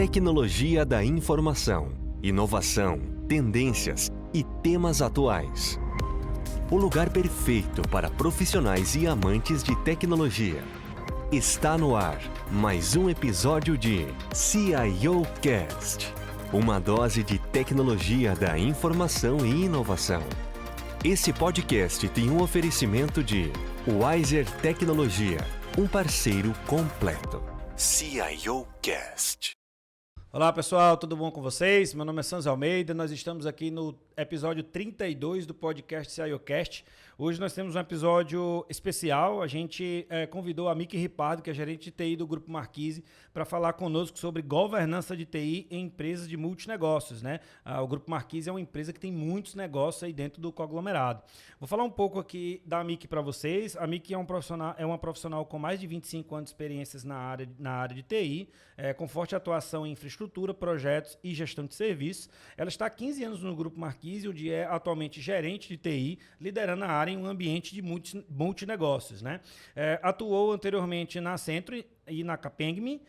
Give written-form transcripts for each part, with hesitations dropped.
tecnologia da informação, inovação, tendências e temas atuais. O lugar perfeito para profissionais e amantes de tecnologia. Está no ar mais um episódio de CIO Cast, uma dose de tecnologia da informação e inovação. Esse podcast tem um oferecimento de Wiser Tecnologia, um parceiro completo. CIO Cast. Olá pessoal, tudo bom com vocês? Meu nome é Sanz Almeida, nós estamos aqui no episódio 32 do podcast CIOcast. Hoje nós temos um episódio especial, a gente convidou a Miki Ripardo, que é gerente de TI do Grupo Marquise, para falar conosco sobre governança de TI em empresas de multinegócios, né? O Grupo Marquise é uma empresa que tem muitos negócios aí dentro do conglomerado. Vou falar um pouco aqui da Miki para vocês. A Miki é uma profissional com mais de 25 anos de experiências na área de TI, com forte atuação em infraestrutura, projetos e gestão de serviços. Ela está há 15 anos no Grupo Marquise, onde é atualmente gerente de TI, liderando a área em um ambiente de multinegócios, né? Atuou anteriormente na Centro e na Capgemini,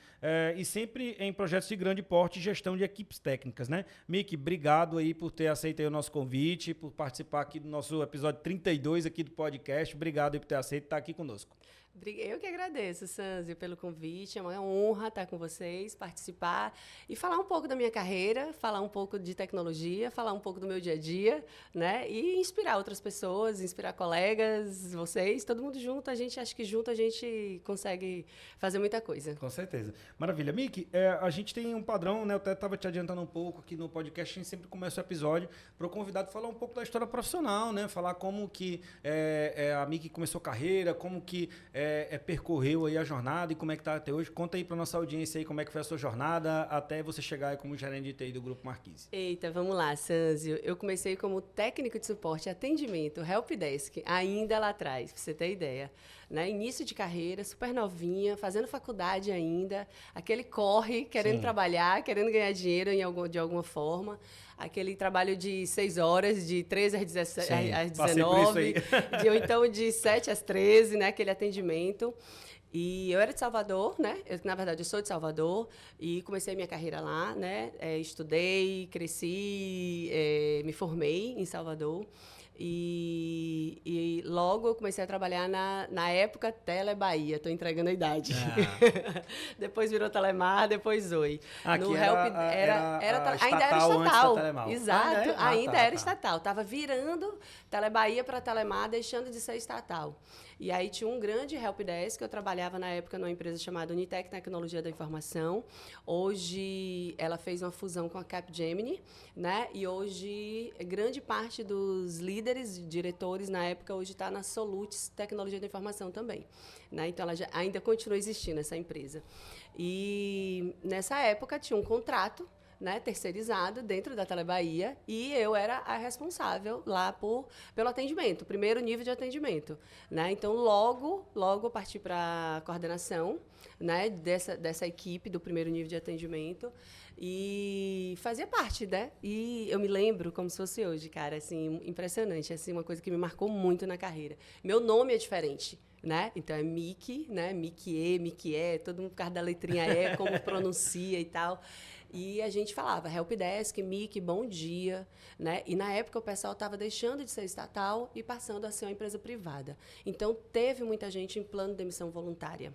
e sempre em projetos de grande porte e gestão de equipes técnicas, né? Miki, obrigado aí por ter aceito aí o nosso convite, por participar aqui do nosso episódio 32 aqui do podcast. Obrigado aí por ter aceito estar aqui conosco. Eu que agradeço, Sanzio, pelo convite. É uma honra estar com vocês, participar e falar um pouco da minha carreira, falar um pouco de tecnologia, falar um pouco do meu dia a dia, né? E inspirar outras pessoas, inspirar colegas, vocês, todo mundo junto. Acho que junto a gente consegue fazer muita coisa. Com certeza. Maravilha. Miki, a gente tem um padrão, né? Eu até estava te adiantando um pouco aqui no podcast, a gente sempre começa o episódio para o convidado falar um pouco da história profissional, né? Falar como que a Miki começou a carreira, como que percorreu aí a jornada e como é que está até hoje. Conta aí para nossa audiência aí como é que foi a sua jornada até você chegar aí como gerente de TI do Grupo Marquise. Eita, vamos lá, Sanzio. Eu comecei como técnico de suporte e atendimento, helpdesk, ainda lá atrás, para você ter ideia. Né? Início de carreira, super novinha, fazendo faculdade ainda, aquele corre, querendo trabalhar, querendo ganhar dinheiro de alguma forma. Aquele trabalho de 6 horas, de 13 às 19, ou então de 7 às 13, né? Aquele atendimento. E eu era de Salvador, né? Na verdade, eu sou de Salvador e comecei a minha carreira lá, né? Estudei, cresci, me formei em Salvador. E logo eu comecei a trabalhar na época Tele Bahia, estou entregando a idade. Depois virou Telemar, depois Oi. No ainda era estatal. Exato, ainda era estatal. Estava virando Tele Bahia para Telemar, deixando de ser estatal. E aí tinha um grande helpdesk, eu trabalhava na época numa empresa chamada Unitec Tecnologia da Informação. Hoje ela fez uma fusão com a Capgemini, né? E hoje grande parte dos líderes, diretores na época, hoje está na Solutis Tecnologia da Informação também. Né? Então ela ainda continua existindo, essa empresa. E nessa época tinha um contrato, né, terceirizado dentro da Tele Bahia, e eu era a responsável lá pelo atendimento, primeiro nível de atendimento. Né? Então, logo eu parti para a coordenação, né, dessa equipe do primeiro nível de atendimento e fazia parte, né? E eu me lembro como se fosse hoje, cara, assim, impressionante, assim, uma coisa que me marcou muito na carreira. Meu nome é diferente. Né? Então é Miki, né? Mikie, todo mundo por causa da letrinha E, como pronuncia e tal. E a gente falava helpdesk, Miki, bom dia, né? E na época o pessoal estava deixando de ser estatal e passando a ser uma empresa privada. Então teve muita gente em plano de demissão voluntária.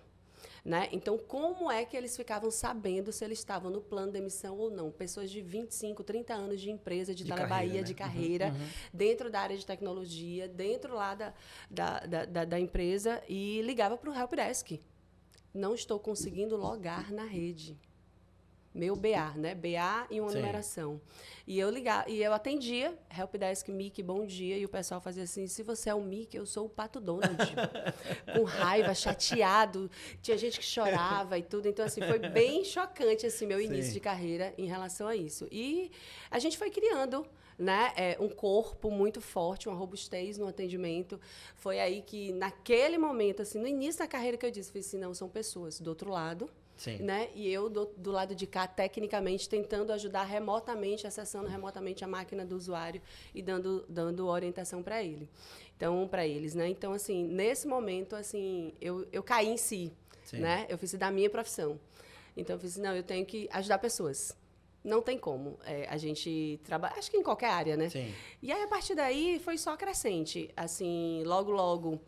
Né? Então, como é que eles ficavam sabendo se eles estavam no plano de demissão ou não? Pessoas de 25, 30 anos de empresa, de Tele Bahia, né? De carreira, dentro da área de tecnologia, dentro lá da empresa, e ligava para o helpdesk. Não estou conseguindo logar na rede. Meu BA, né? BA e uma numeração. E eu ligava, e eu atendia, helpdesk, Miki, bom dia, e o pessoal fazia assim: se você é o Miki, eu sou o Pato Donald. Com raiva, chateado, tinha gente que chorava e tudo. Então, assim, foi bem chocante, assim, meu início de carreira em relação a isso. E a gente foi criando, né, um corpo muito forte, uma robustez no atendimento. Foi aí que, naquele momento, assim, no início da carreira que eu disse, falei assim, não, são pessoas do outro lado. Sim. Né? E eu, do lado de cá, tecnicamente, tentando ajudar remotamente, acessando remotamente a máquina do usuário e dando orientação para ele. Então, para eles, né? Então, assim, nesse momento, assim, eu caí em si, né? Eu fiz da minha profissão. Então, eu falei assim, não, eu tenho que ajudar pessoas. Não tem como. A gente trabalha, acho que em qualquer área, né? Sim. E aí, a partir daí, foi só crescente. Assim, logo,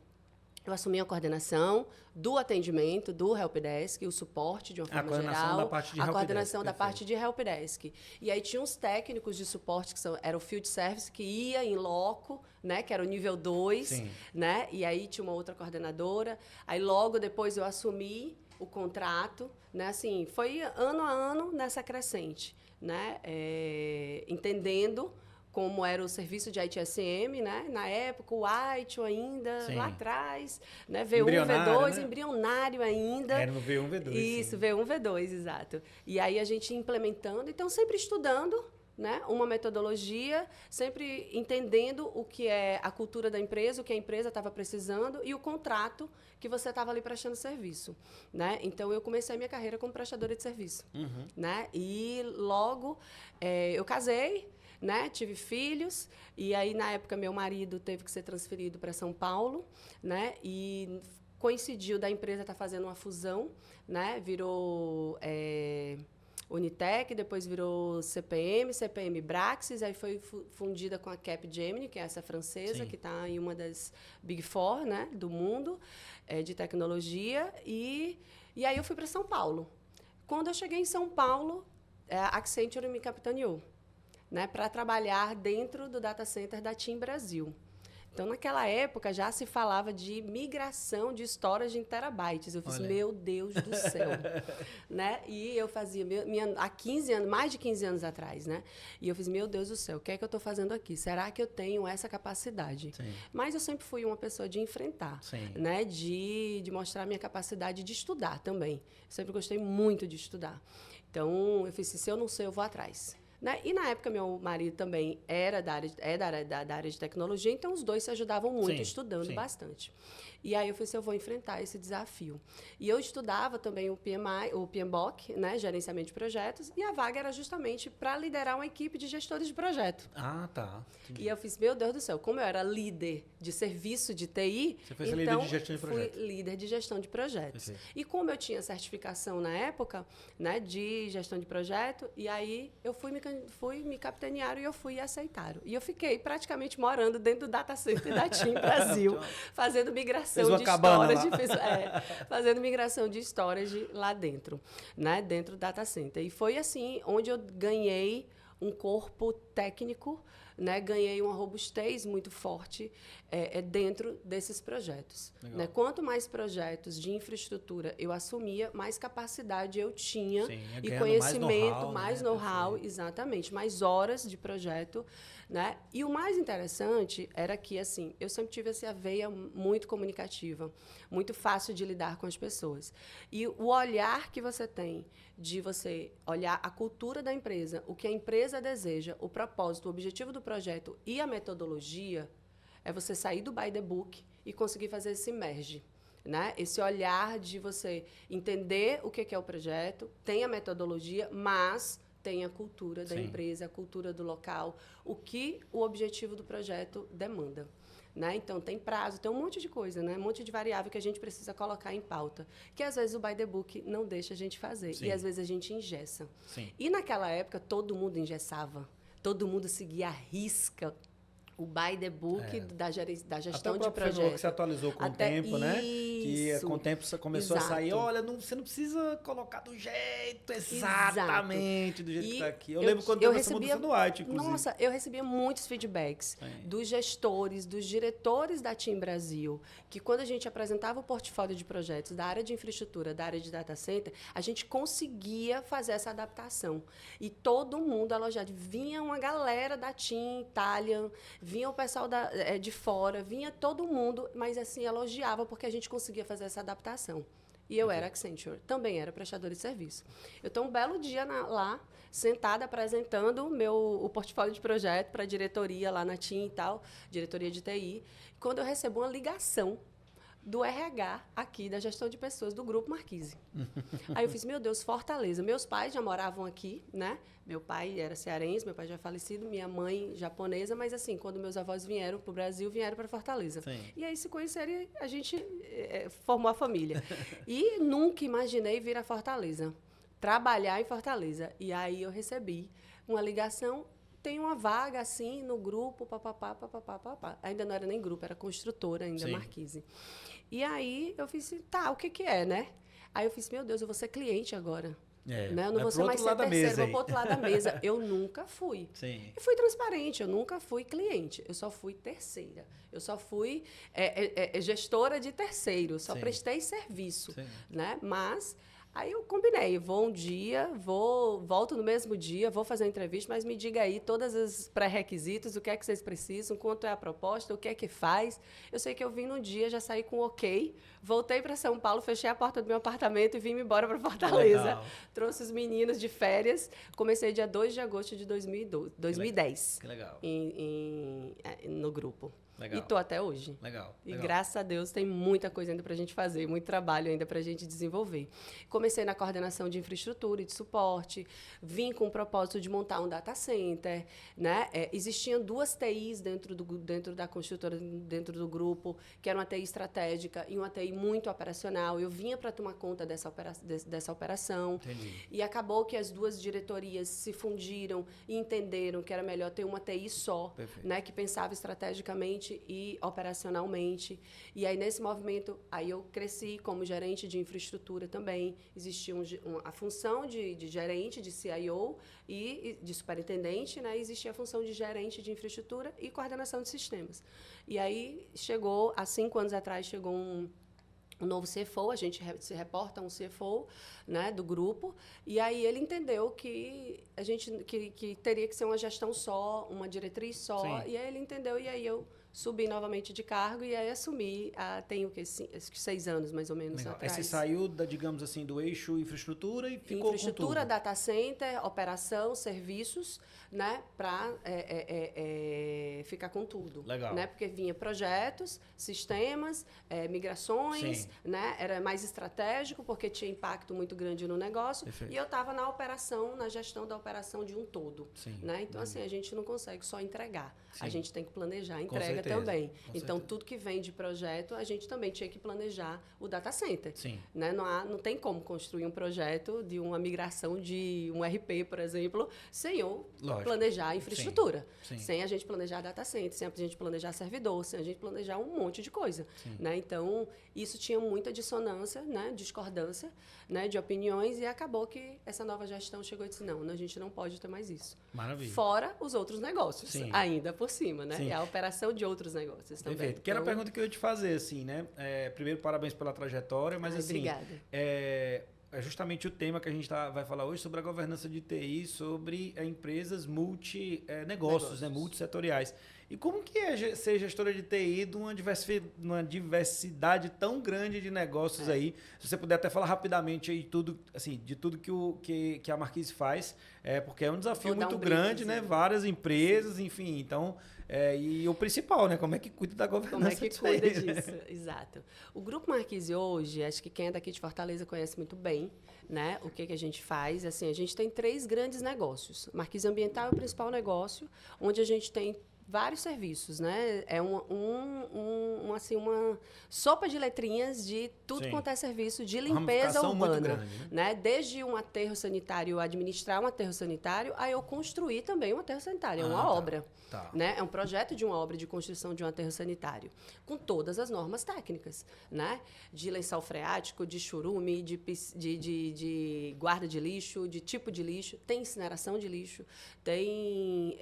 eu assumi a coordenação do atendimento, do helpdesk, o suporte, de uma forma geral. Da parte de a coordenação da parte de helpdesk. E aí, tinha uns técnicos de suporte, que era o field service, que ia em loco, né? Que era o nível 2. Sim. Né? E aí, tinha uma outra coordenadora. Aí, logo depois, eu assumi o contrato, né? Assim, foi ano a ano nessa crescente, né? Entendendo como era o serviço de ITSM, né? Na época, o ITIL ainda, sim, lá atrás, né? V1, V2, né? Embrionário ainda. Era no V1, V2. Isso, sim. V1, V2, exato. E aí a gente implementando, então sempre estudando, né? Uma metodologia, sempre entendendo o que é a cultura da empresa, o que a empresa estava precisando e o contrato que você estava ali prestando serviço, né? Então, eu comecei a minha carreira como prestadora de serviço, né? E logo eu casei, né? Tive filhos e aí, na época, meu marido teve que ser transferido para São Paulo, né? E coincidiu da empresa estar fazendo uma fusão, né? Virou... Unitec, depois virou CPM Braxis, aí foi fundida com a Capgemini, que é essa francesa, sim, que está em uma das Big Four, né, do mundo, de tecnologia. E aí eu fui para São Paulo. Quando eu cheguei em São Paulo, a Accenture me capitaneou, né, para trabalhar dentro do data center da TIM Brasil. Então, naquela época, já se falava de migração de storage em terabytes. Eu fiz, meu Deus do céu. Né? E eu fazia, há 15 anos, mais de 15 anos atrás, né? E eu fiz, meu Deus do céu, o que é que eu estou fazendo aqui? Será que eu tenho essa capacidade? Sim. Mas eu sempre fui uma pessoa de enfrentar, sim, né? De mostrar a minha capacidade de estudar também. Eu sempre gostei muito de estudar. Então, eu fiz, se eu não sei, eu vou atrás. Né? E, na época, meu marido também era da área de tecnologia, então os dois se ajudavam muito, sim, estudando, sim, bastante. E aí eu falei assim, eu vou enfrentar esse desafio. E eu estudava também o PMI, o PMBOK, né, gerenciamento de projetos, e a vaga era justamente para liderar uma equipe de gestores de projeto. Ah, tá. Entendi. E eu fiz, meu Deus do céu, como eu era líder de serviço de TI, você foi líder de gestão de projetos. Fui líder de gestão de projetos. Perfeito. E como eu tinha certificação na época, né, de gestão de projeto, e aí eu fui me capitanearam e eu fui e aceitaram. E eu fiquei praticamente morando dentro do data center da TIM Brasil, fazendo migração de storage, fazendo migração de storage lá dentro, né, dentro do data center. E foi assim onde eu ganhei um corpo técnico, né, ganhei uma robustez muito forte dentro desses projetos. Né? Quanto mais projetos de infraestrutura eu assumia, mais capacidade eu tinha, sim, e conhecimento, mais know-how, né? Exatamente, mais horas de projeto. Né? E o mais interessante era que, assim, eu sempre tive essa veia muito comunicativa, muito fácil de lidar com as pessoas. E o olhar que você tem de você olhar a cultura da empresa, o que a empresa deseja, o propósito, o objetivo do projeto e a metodologia, é você sair do by the book e conseguir fazer esse merge. Né? Esse olhar de você entender o que é o projeto, tem a metodologia, mas tem a cultura da, sim, empresa, a cultura do local, o que o objetivo do projeto demanda. Né? Então, tem prazo, tem um monte de coisa, né? Um monte de variável que a gente precisa colocar em pauta, que às vezes o by the book não deixa a gente fazer, sim, e às vezes a gente engessa. Sim. E naquela época, todo mundo engessava, todo mundo seguia à risca o by the book da gestão de projeto. Que se atualizou com o tempo, né? Que com o tempo você começou, exato, a sair, olha, você não precisa colocar do jeito exatamente, exato, do jeito que está aqui. Eu lembro quando teve essa mudança no White, inclusive. Nossa, eu recebia muitos feedbacks, sim, dos gestores, dos diretores da TIM Brasil, que quando a gente apresentava o portfólio de projetos da área de infraestrutura, da área de data center, a gente conseguia fazer essa adaptação. E todo mundo elogiado. Vinha uma galera da TIM, Italian, vinha o pessoal de fora, vinha todo mundo, mas assim, elogiava porque a gente conseguia fazer essa adaptação. E eu era Accenture, também era prestadora de serviço. Eu estou um belo dia lá, sentada, apresentando o portfólio de projeto para a diretoria lá na TIM e tal, diretoria de TI, quando eu recebo uma ligação do RH aqui, da gestão de pessoas, do Grupo Marquise. Aí eu fiz, meu Deus, Fortaleza. Meus pais já moravam aqui, né? Meu pai era cearense, meu pai já é falecido, minha mãe japonesa, mas assim, quando meus avós vieram para o Brasil, vieram para Fortaleza. Sim. E aí, se conheceram, a gente formou a família. E nunca imaginei vir a Fortaleza. trabalhar em Fortaleza. E aí eu recebi uma ligação, tem uma vaga assim no grupo, papapá. Ainda não era nem grupo, era construtora ainda, Sim. Marquise. E aí eu fiz, tá, o que é, né? Aí eu fiz, meu Deus, eu vou ser cliente agora. Né? Eu não vou ser mais ser terceiro, vou pro outro lado da mesa. Eu nunca fui. Sim. E fui transparente, eu nunca fui cliente, eu só fui terceira. Eu só fui gestora de terceiro, só Sim. prestei serviço. Sim. Né? Mas aí eu combinei, vou um dia, volto no mesmo dia, vou fazer a entrevista, mas me diga aí todos os pré-requisitos, o que é que vocês precisam, quanto é a proposta, o que é que faz. Eu sei que eu vim num dia, já saí com ok, voltei para São Paulo, fechei a porta do meu apartamento e vim embora para Fortaleza. Legal. Trouxe os meninos de férias, comecei dia 2 de agosto de 2010. Que legal. No grupo. Legal. E tô até hoje. Legal. E graças a Deus tem muita coisa ainda para a gente fazer, muito trabalho ainda para a gente desenvolver. Comecei na coordenação de infraestrutura e de suporte, vim com o propósito de montar um data center, né? Existiam 2 TIs dentro da construtora, dentro do grupo, que era uma TI estratégica e uma TI muito operacional. Eu vinha para tomar conta dessa operação. Entendi. E acabou que as 2 diretorias se fundiram e entenderam que era melhor ter uma TI só, né? Que pensava estrategicamente e operacionalmente. E aí, nesse movimento, aí eu cresci como gerente de infraestrutura também. Existia a função de gerente, de CIO e de superintendente, né? Existia a função de gerente de infraestrutura e coordenação de sistemas. E aí, há 5 anos atrás, chegou um novo CFO, a gente se reporta a um CFO, né, do grupo, e aí ele entendeu que a gente que teria que ser uma gestão só, uma diretriz só, Sim. E aí ele entendeu, e aí eu subi novamente de cargo e aí assumi, tem o quê? 6 anos mais ou menos Legal. atrás. Aí você saiu, digamos assim, do eixo infraestrutura e ficou infraestrutura, com tudo. data center, operação, serviços, né, para ficar com tudo. Legal. Né, porque vinha projetos, sistemas, migrações, Sim. Né, era mais estratégico porque tinha impacto muito grande no negócio. Perfeito. E eu estava na operação, na gestão da operação de um todo. Sim. Né? Então, assim, a gente não consegue só entregar. Sim. A gente tem que planejar a Com entrega certeza. também. Com então, certeza. tudo que vem de projeto, a gente também tinha que planejar o data center. Sim. Né? Não tem como construir um projeto de uma migração de um RP, por exemplo, sem eu planejar a infraestrutura. Sim. Sim. Sem a gente planejar data center, sem a gente planejar servidor, sem a gente planejar um monte de coisa. Né? Então, isso tinha muita dissonância, né? Discordância, né? De opiniões, e acabou que essa nova gestão chegou e disse, não, a gente não pode ter mais isso. Maravilha. Fora os outros negócios, Sim. ainda por cima, né? Sim. E a operação de outros negócios também. Perfeito. Que era a pergunta que eu ia te fazer, assim, né? Primeiro, parabéns pela trajetória, mas assim... Obrigada. É justamente o tema que a gente vai falar hoje sobre a governança de TI, sobre empresas multi-negócios, né? Multissetoriais. E como que é ser gestora de TI de uma diversidade tão grande de negócios aí? Se você puder até falar rapidamente aí de tudo que a Marquise faz, porque é um desafio muito grande, né? Várias empresas, enfim, então... e o principal, né? Como é que cuida da governança? Como é que cuida disso? Exato. O Grupo Marquise hoje, acho que quem é daqui de Fortaleza conhece muito bem, né? O que a gente faz. Assim, a gente tem 3 grandes negócios. Marquise Ambiental é o principal negócio, onde a gente tem vários serviços, né? É uma sopa de letrinhas de tudo Sim. quanto é serviço de limpeza urbana, muito grande, né? Desde um aterro sanitário, administrar um aterro sanitário, a eu construir também um aterro sanitário, é uma obra. Tá. Né? É um projeto de uma obra de construção de um aterro sanitário, com todas as normas técnicas, né? De lençol freático, de churume, de guarda de lixo, de tipo de lixo, tem incineração de lixo, tem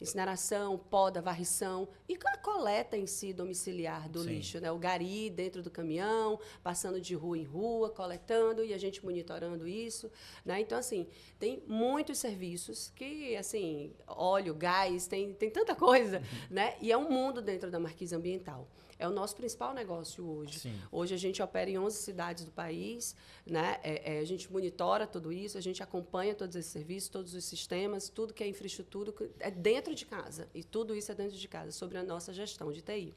incineração, poda, varrição e a coleta em si domiciliar do Sim. lixo, né? O gari dentro do caminhão, passando de rua em rua, coletando e a gente monitorando isso, né? Então, assim, tem muitos serviços que, assim, óleo, gás, tem tanta coisa, né? E é um mundo dentro da Marquise Ambiental. É o nosso principal negócio hoje. Sim. Hoje a gente opera em 11 cidades do país, né? A gente monitora tudo isso, a gente acompanha todos esses serviços, todos os sistemas, tudo que é infraestrutura é dentro de casa. E tudo isso é dentro de casa, sobre a nossa gestão de TI.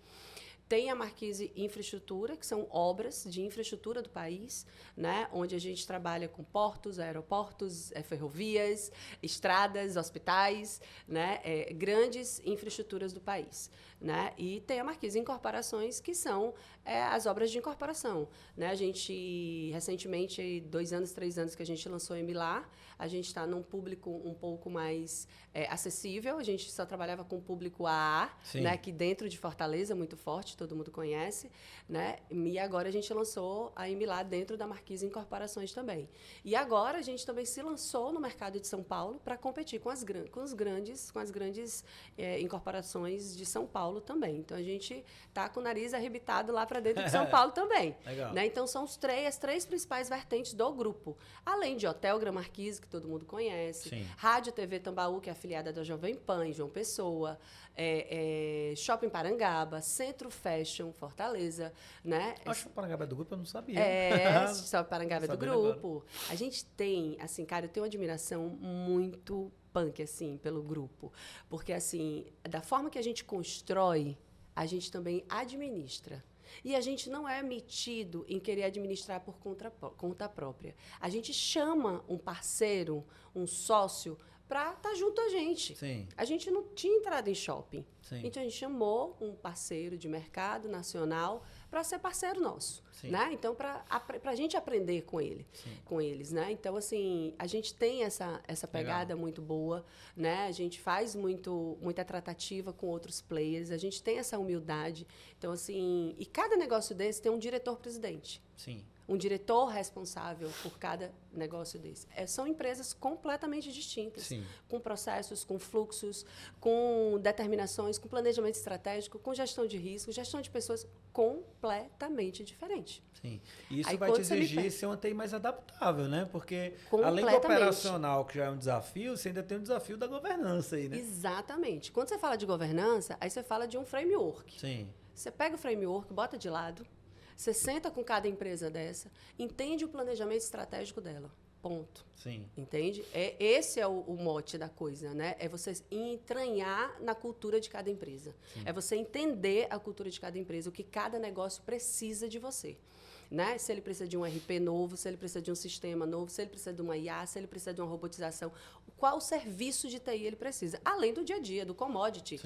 Tem a Marquise Infraestrutura, que são obras de infraestrutura do país, né? Onde a gente trabalha com portos, aeroportos, ferrovias, estradas, hospitais, né? Grandes infraestruturas do país. Né? E tem a Marquise Incorporações, que são as obras de incorporação. Né? A gente, recentemente, 2 anos, 3 anos que a gente lançou a Emilar, a gente está num público um pouco mais acessível, a gente só trabalhava com o público AA, né? Aqui dentro de Fortaleza, muito forte, todo mundo conhece, né? E agora a gente lançou a Emilar dentro da Marquise Incorporações também. E agora a gente também se lançou no mercado de São Paulo para competir com as grandes incorporações de São Paulo também. Então, a gente está com o nariz arrebitado lá para dentro de São Paulo também. Legal. Né? Então, são as 3 principais vertentes do grupo. Além de Hotel Gran Marquise, que todo mundo conhece. Sim. Rádio TV Tambaú, que é afiliada da Jovem Pan, João Pessoa. Shopping Parangaba, Centro Fashion, Fortaleza. Né? Acho que o Parangaba é do grupo, eu não sabia. Shopping Parangaba é do grupo. Agora. A gente tem, assim, cara, eu tenho uma admiração muito punk, assim, pelo grupo. Porque, assim, da forma que a gente constrói, a gente também administra. E a gente não é metido em querer administrar por conta própria. A gente chama um parceiro, um sócio, para estar junto a gente. Sim. A gente não tinha entrado em shopping. Sim. Então, a gente chamou um parceiro de mercado nacional para ser parceiro nosso. Né? Então, para a gente aprender com eles. Né? Então, assim, a gente tem essa pegada Legal. Muito boa. Né? A gente faz muita tratativa com outros players. A gente tem essa humildade. Então, assim, e cada negócio desse tem um diretor-presidente. Sim. Um diretor responsável por cada negócio desse. São empresas completamente distintas, Sim. com processos, com fluxos, com determinações, com planejamento estratégico, com gestão de risco, gestão de pessoas completamente diferente. Sim. E isso vai te exigir ser uma TI mais adaptável, né? Porque além do operacional, que já é um desafio, você ainda tem um desafio da governança aí, né? Exatamente. Quando você fala de governança, aí você fala de um framework. Sim. Você pega o framework, bota de lado, você senta com cada empresa dessa, entende o planejamento estratégico dela. Ponto. Sim. Entende? Esse é o mote da coisa, né? É você entranhar na cultura de cada empresa. Sim. É você entender a cultura de cada empresa, o que cada negócio precisa de você. Né? Se ele precisa de um RP novo, se ele precisa de um sistema novo, se ele precisa de uma IA, se ele precisa de uma robotização, qual serviço de TI ele precisa, além do dia a dia, do commodity,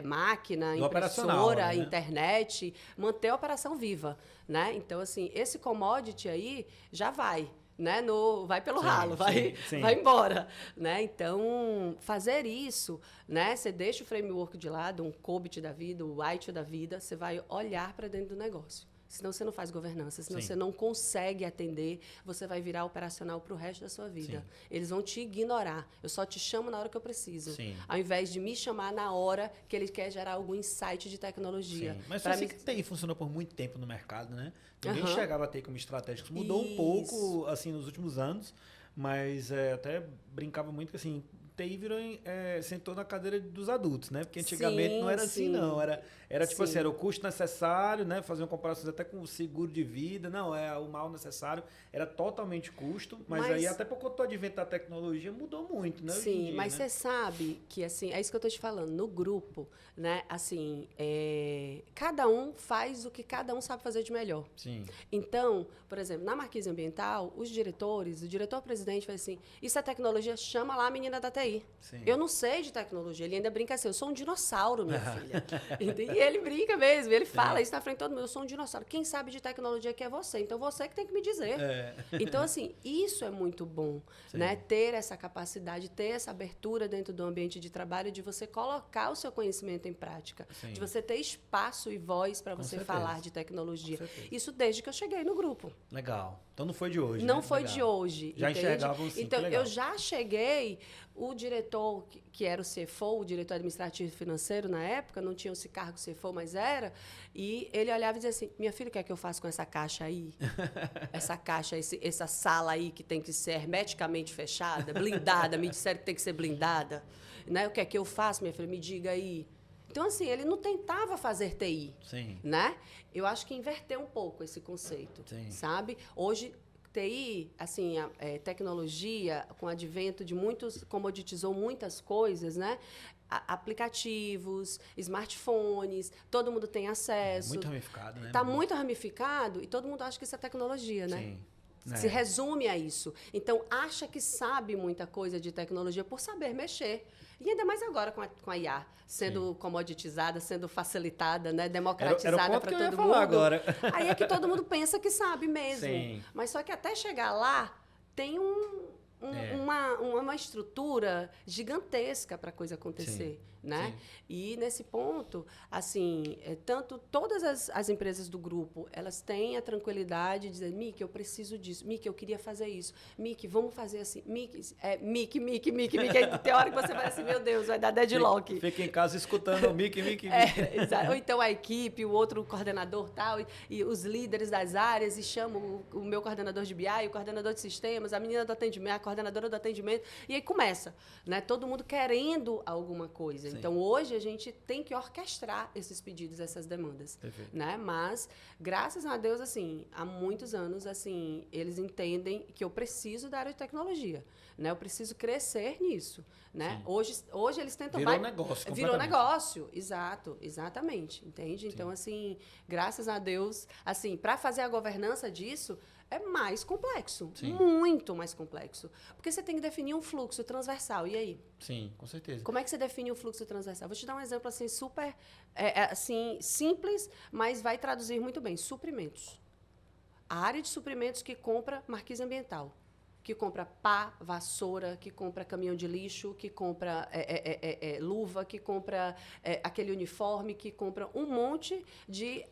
máquina, impressora, né? Internet, manter a operação viva, né? Então, assim, esse commodity aí já vai, né? Vai pelo ralo, vai embora, né? Então, fazer isso, né? Você deixa o framework de lado, um COBIT da vida, o ITIL da vida, você vai olhar para dentro do negócio. Senão você não faz governança, senão você não consegue atender, você vai virar operacional para o resto da sua vida. Sim. Eles vão te ignorar. Eu só te chamo na hora que eu preciso. Sim. Ao invés de me chamar na hora que ele quer gerar algum insight de tecnologia. Sim. Mas assim que TI funcionou por muito tempo no mercado, né? Ninguém enxergava a TI como estratégico. Mudou um pouco, assim, nos últimos anos, mas até brincava muito que, assim, TI sentou na cadeira dos adultos, né? Porque antigamente não era assim, não. Era tipo assim, era o custo necessário, né? Fazer uma comparação até com o seguro de vida. Não, é o mal necessário. Era totalmente custo, mas aí até por conta do advento da tecnologia mudou muito, né? Sim, dia, mas né? você sabe que, assim, é isso que eu tô te falando. No grupo, né? Assim, cada um faz o que cada um sabe fazer de melhor. Sim. Então, por exemplo, na Marquise Ambiental, o diretor-presidente faz assim, isso é tecnologia, chama lá a menina da TI. Sim. Eu não sei de tecnologia. Ele ainda brinca assim, eu sou um dinossauro, minha filha. E ele brinca mesmo, ele fala isso na frente de todo mundo, eu sou um dinossauro. Quem sabe de tecnologia que é você, então você que tem que me dizer. Então, assim, isso é muito bom, né? Ter essa capacidade, ter essa abertura dentro do ambiente de trabalho, de você colocar o seu conhecimento em prática, de você ter espaço e voz para você falar de tecnologia. Isso desde que eu cheguei no grupo. Legal. Então não foi de hoje, Não foi de hoje. Já enxergavam sim, então, eu já cheguei, o diretor, que era o CFO, o diretor administrativo e financeiro na época, não tinha esse cargo CFO, mas era, e ele olhava e dizia assim, minha filha, o que é que eu faço com essa caixa aí? Essa caixa, essa sala aí que tem que ser hermeticamente fechada, blindada, me disseram que tem que ser blindada. Né? O que é que eu faço, minha filha? Me diga aí. Então, assim, ele não tentava fazer TI, né? Eu acho que inverteu um pouco esse conceito, sabe? Hoje, TI, assim, tecnologia, com o advento de comoditizou muitas coisas, né? Aplicativos, smartphones, todo mundo tem acesso. Muito ramificado, né? Está muito ramificado e todo mundo acha que isso é tecnologia, né? Sim. Se resume a isso. Então, acha que sabe muita coisa de tecnologia por saber mexer. E ainda mais agora com a IA sendo comoditizada, sendo facilitada, né? Democratizada para todo mundo. Agora. Aí é que todo mundo pensa que sabe mesmo. Sim. Mas só que até chegar lá, tem uma estrutura gigantesca para a coisa acontecer. Né? Sim. E nesse ponto, assim, todas as empresas do grupo, elas têm a tranquilidade de dizer, Mick, eu preciso disso, Mick, eu queria fazer isso, Mick, vamos fazer assim, Mick. Aí tem hora que você vai assim, meu Deus, vai dar deadlock. Fica em casa escutando o Mick. Ou então a equipe, o outro coordenador tal, e os líderes das áreas, e chamam o meu coordenador de BI, o coordenador de sistemas, a menina do atendimento, a coordenadora do atendimento, e aí começa, né? Todo mundo querendo alguma coisa. Sim. Então, hoje, a gente tem que orquestrar esses pedidos, essas demandas. Né? Mas, graças a Deus, assim, há muitos anos, assim, eles entendem que eu preciso da área de tecnologia. Né? Eu preciso crescer nisso. Né? Hoje eles tentam... Virou negócio. Exatamente. Entende? Sim. Então, assim, graças a Deus, assim, para fazer a governança disso, é mais complexo. Sim. Muito mais complexo. Porque você tem que definir um fluxo transversal. E aí? Sim, com certeza. Como é que você define o fluxo transversal? Vou te dar um exemplo assim, super assim, simples, mas vai traduzir muito bem. Suprimentos. A área de suprimentos que compra marquise ambiental, que compra pá, vassoura, que compra caminhão de lixo, que compra luva, que compra aquele uniforme, que compra um monte de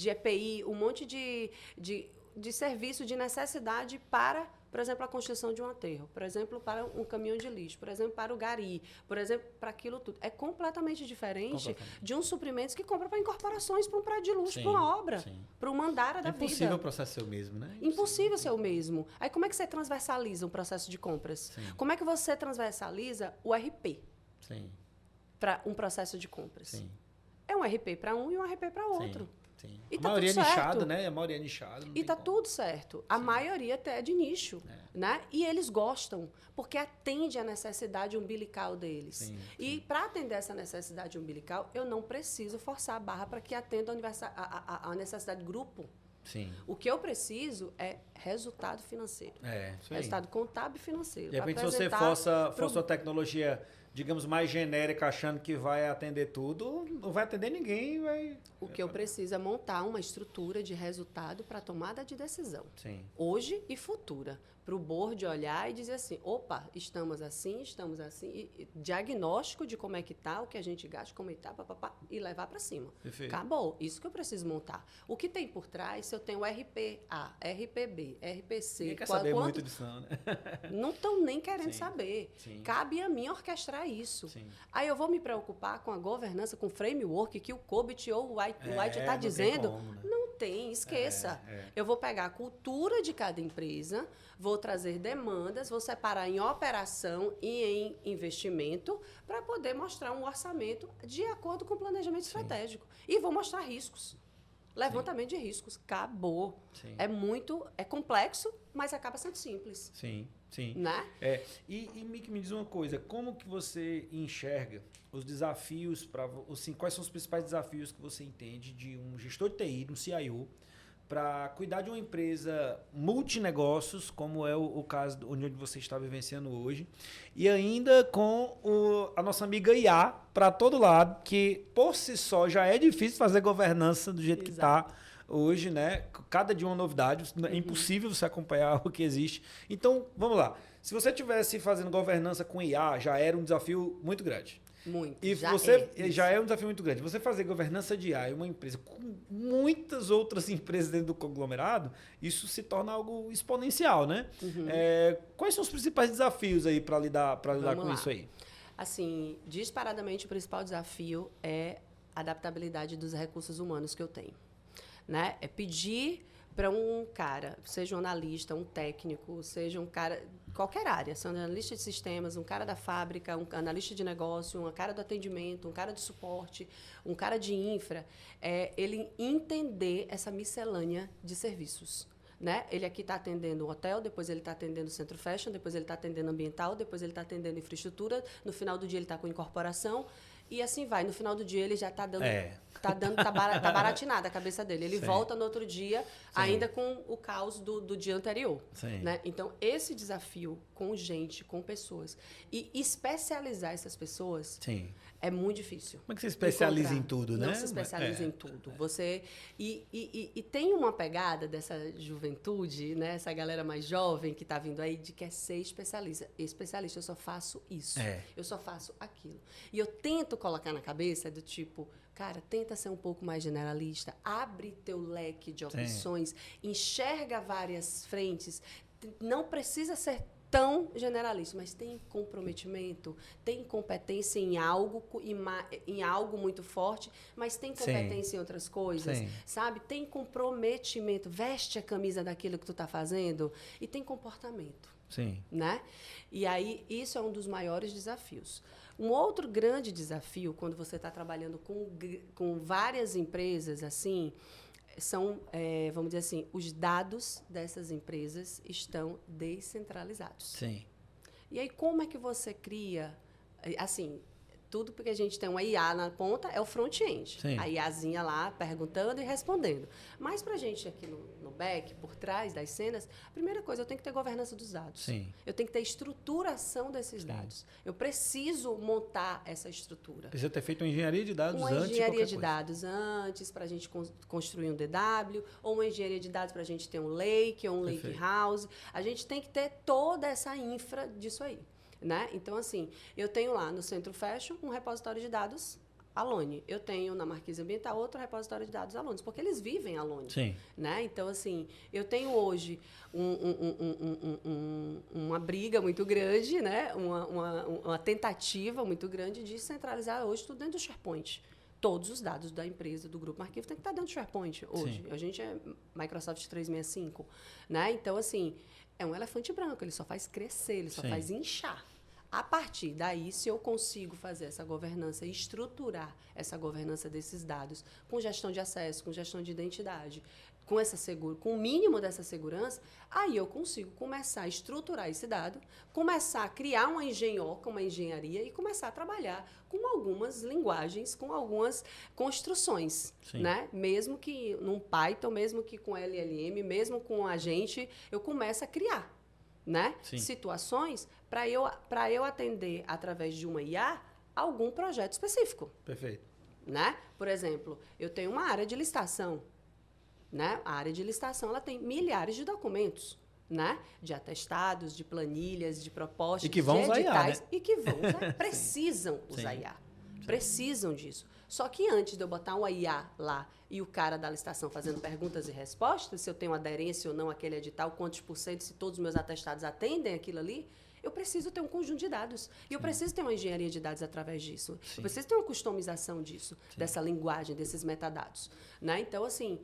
EPI, um monte de serviço, de necessidade para, por exemplo, a construção de um aterro, por exemplo, para um caminhão de lixo, por exemplo, para o gari, por exemplo, para aquilo tudo. É completamente diferente de um suprimentos que compra para incorporações, para um prédio de luxo, para uma obra, para uma andara da vida. É impossível o processo ser o mesmo, né? Impossível ser o mesmo. Aí como é que você transversaliza um processo de compras? Sim. Como é que você transversaliza o RP para um processo de compras? Sim. É um RP para um e um RP para outro. Sim. E a maioria é nichado, né? A maioria é nichado. E tá tudo certo. A maioria até é de nicho, né? E eles gostam, porque atende a necessidade umbilical deles. Sim. E para atender essa necessidade umbilical, eu não preciso forçar a barra para que atenda a necessidade grupo. Sim. O que eu preciso é resultado financeiro. Resultado contábil e financeiro. De repente, se você força uma tecnologia, digamos, mais genérica, achando que vai atender tudo, não vai atender ninguém. O que eu preciso é montar uma estrutura de resultado para tomada de decisão. Sim. Hoje e futura. Para o board olhar e dizer assim, opa, estamos assim, e diagnóstico de como é que está, o que a gente gasta, como está, e levar para cima. Perfeito. Acabou. Isso que eu preciso montar. O que tem por trás, se eu tenho RPA, RPB, RPC... Ninguém quer saber muito disso não, né? Não estão nem querendo saber. Sim. Cabe a mim orquestrar isso. Sim. Aí eu vou me preocupar com a governança, com o framework que o COBIT ou o White está dizendo. Como, né? Não tem, esqueça. Eu vou pegar a cultura de cada empresa, vou trazer demandas, vou separar em operação e em investimento para poder mostrar um orçamento de acordo com o planejamento estratégico. E vou mostrar riscos. Levantamento de riscos. Acabou. Sim. É complexo, mas acaba sendo simples. Sim. Né? E Mick, me diz uma coisa, como que você enxerga os desafios, assim, quais são os principais desafios que você entende de um gestor de TI, um CIO, para cuidar de uma empresa multinegócios, como é o caso onde você está vivenciando hoje, e ainda com a nossa amiga IA para todo lado, que por si só já é difícil fazer governança do jeito que está hoje, né? Cada dia uma novidade, é impossível você acompanhar o que existe. Então, vamos lá. Se você estivesse fazendo governança com IA, já era um desafio muito grande. Muito. E já é um desafio muito grande. Você fazer governança de IA em uma empresa com muitas outras empresas dentro do conglomerado, isso se torna algo exponencial, né? Quais são os principais desafios aí para lidar com isso aí? Assim, disparadamente, o principal desafio é a adaptabilidade dos recursos humanos que eu tenho. Né? É pedir para um cara, seja um analista, um técnico, seja um cara, qualquer área, seja um analista de sistemas, um cara da fábrica, um analista de negócio, um cara do atendimento, um cara de suporte, um cara de infra, ele entender essa miscelânea de serviços. né? Ele aqui está atendendo o hotel, depois ele está atendendo o centro fashion, depois ele está atendendo ambiental, depois ele está atendendo infraestrutura, no final do dia ele está com incorporação, e assim vai. No final do dia ele já está dando... Tá baratinada a cabeça dele. Ele volta no outro dia, ainda com o caos do dia anterior. Né? Então, esse desafio com gente, com pessoas, e especializar essas pessoas é muito difícil. Como é que você especializa em tudo, né? Não se especializa em tudo. Você, e tem uma pegada dessa juventude, né? Essa galera mais jovem que está vindo aí, de quer ser especialista. Especialista, eu só faço isso. Eu só faço aquilo. E eu tento colocar na cabeça do tipo... Cara, tenta ser um pouco mais generalista, abre teu leque de opções, enxerga várias frentes, não precisa ser tão generalista, mas tem comprometimento, tem competência em algo muito forte, mas tem competência em outras coisas, sabe? Tem comprometimento, veste a camisa daquilo que tu está fazendo e tem comportamento. Né? E aí, isso é um dos maiores desafios. Um outro grande desafio, quando você está trabalhando com várias empresas, assim, são, vamos dizer assim, os dados dessas empresas estão descentralizados. E aí, como é que você cria, assim... Tudo porque a gente tem uma IA na ponta é o front-end. A IAzinha lá perguntando e respondendo. Mas para a gente aqui no back, por trás das cenas, a primeira coisa, eu tenho que ter governança dos dados. Eu tenho que ter estruturação desses dados. Eu preciso montar essa estrutura. Precisa ter feito uma engenharia de dados antes. Uma engenharia de dados antes, para a gente construir um DW, ou uma engenharia de dados para a gente ter um lake, ou um lake house. A gente tem que ter toda essa infra disso aí. Né? Então, assim, eu tenho lá no Centro Fashion um repositório de dados Alone. Eu tenho na Marquise Ambiental outro repositório de dados Alone, porque eles vivem Alone. Né? Então, assim, eu tenho hoje uma briga muito grande, né? uma tentativa muito grande de centralizar hoje tudo dentro do SharePoint. Todos os dados da empresa, do Grupo Marquise, tem que estar dentro do SharePoint hoje. A gente é Microsoft 365. Né? Então, assim, é um elefante branco, ele só faz crescer, ele só faz inchar. A partir daí, se eu consigo fazer essa governança, estruturar essa governança desses dados, com gestão de acesso, com gestão de identidade, com o mínimo dessa segurança, aí eu consigo começar a estruturar esse dado, começar a criar uma engenharia e começar a trabalhar com algumas linguagens, com algumas construções. Né? Mesmo que num Python, mesmo que com LLM, mesmo com a gente, eu começo a criar. Né? Situações para eu atender, através de uma IA, algum projeto específico. Perfeito. Né? Por exemplo, eu tenho uma área de licitação. Né? A área de licitação ela tem milhares de documentos. Né? De atestados, de planilhas, de propostas, e que vão de usar editais. IA, né? E que vão usar, precisam usar IA. Precisam disso. Só que antes de eu botar uma IA lá e o cara da licitação fazendo perguntas e respostas, se eu tenho aderência ou não àquele edital, quantos por cento, se todos os meus atestados atendem aquilo ali, eu preciso ter um conjunto de dados. E eu preciso ter uma engenharia de dados através disso. Eu preciso ter uma customização disso, dessa linguagem, desses metadados. Né? Então, assim,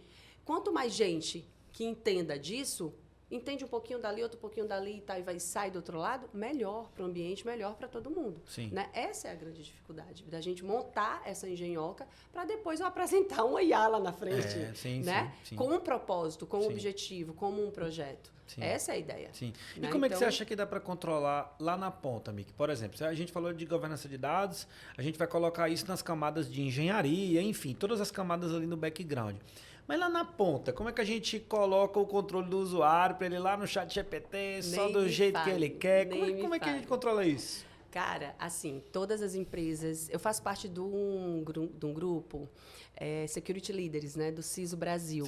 quanto mais gente que entenda disso, entende um pouquinho dali, outro pouquinho dali e vai sair do outro lado, melhor para o ambiente, melhor para todo mundo. Né? Essa é a grande dificuldade, da gente montar essa engenhoca para depois eu apresentar uma IA lá na frente. Né? Com um propósito, com um objetivo, como um projeto. Essa é a ideia. E como é que você acha que dá para controlar lá na ponta, Mick? Por exemplo, a gente falou de governança de dados, a gente vai colocar isso nas camadas de engenharia, enfim, todas as camadas ali no background. Mas lá na ponta, como é que a gente coloca o controle do usuário para ele ir lá no chat GPT, só do jeito que ele quer? Como é que a gente controla isso? Cara, assim, todas as empresas... Eu faço parte de um grupo, Security Leaders, né, do CISO Brasil.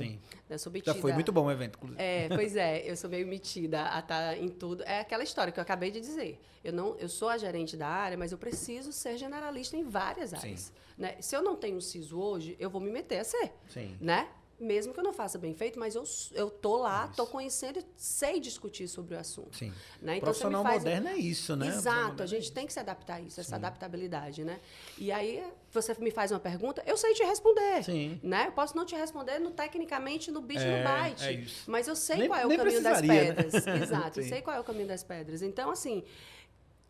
Eu sou metida, já foi muito bom o evento, inclusive. Pois é, eu sou meio metida a estar em tudo. É aquela história que eu acabei de dizer. Eu sou a gerente da área, mas eu preciso ser generalista em várias áreas. Né? Se eu não tenho um CISO hoje, eu vou me meter a ser. Né? Mesmo que eu não faça bem feito, mas eu tô lá, tô conhecendo e sei discutir sobre o assunto. Né? Então, profissional moderno é isso, né? Exato, a gente tem que se adaptar a isso, essa adaptabilidade, né? E aí, você me faz uma pergunta, eu sei te responder. Né? Eu posso não te responder tecnicamente no bit, no byte, mas eu sei qual é o caminho das pedras. Né? Exato, eu sei qual é o caminho das pedras. Então, assim...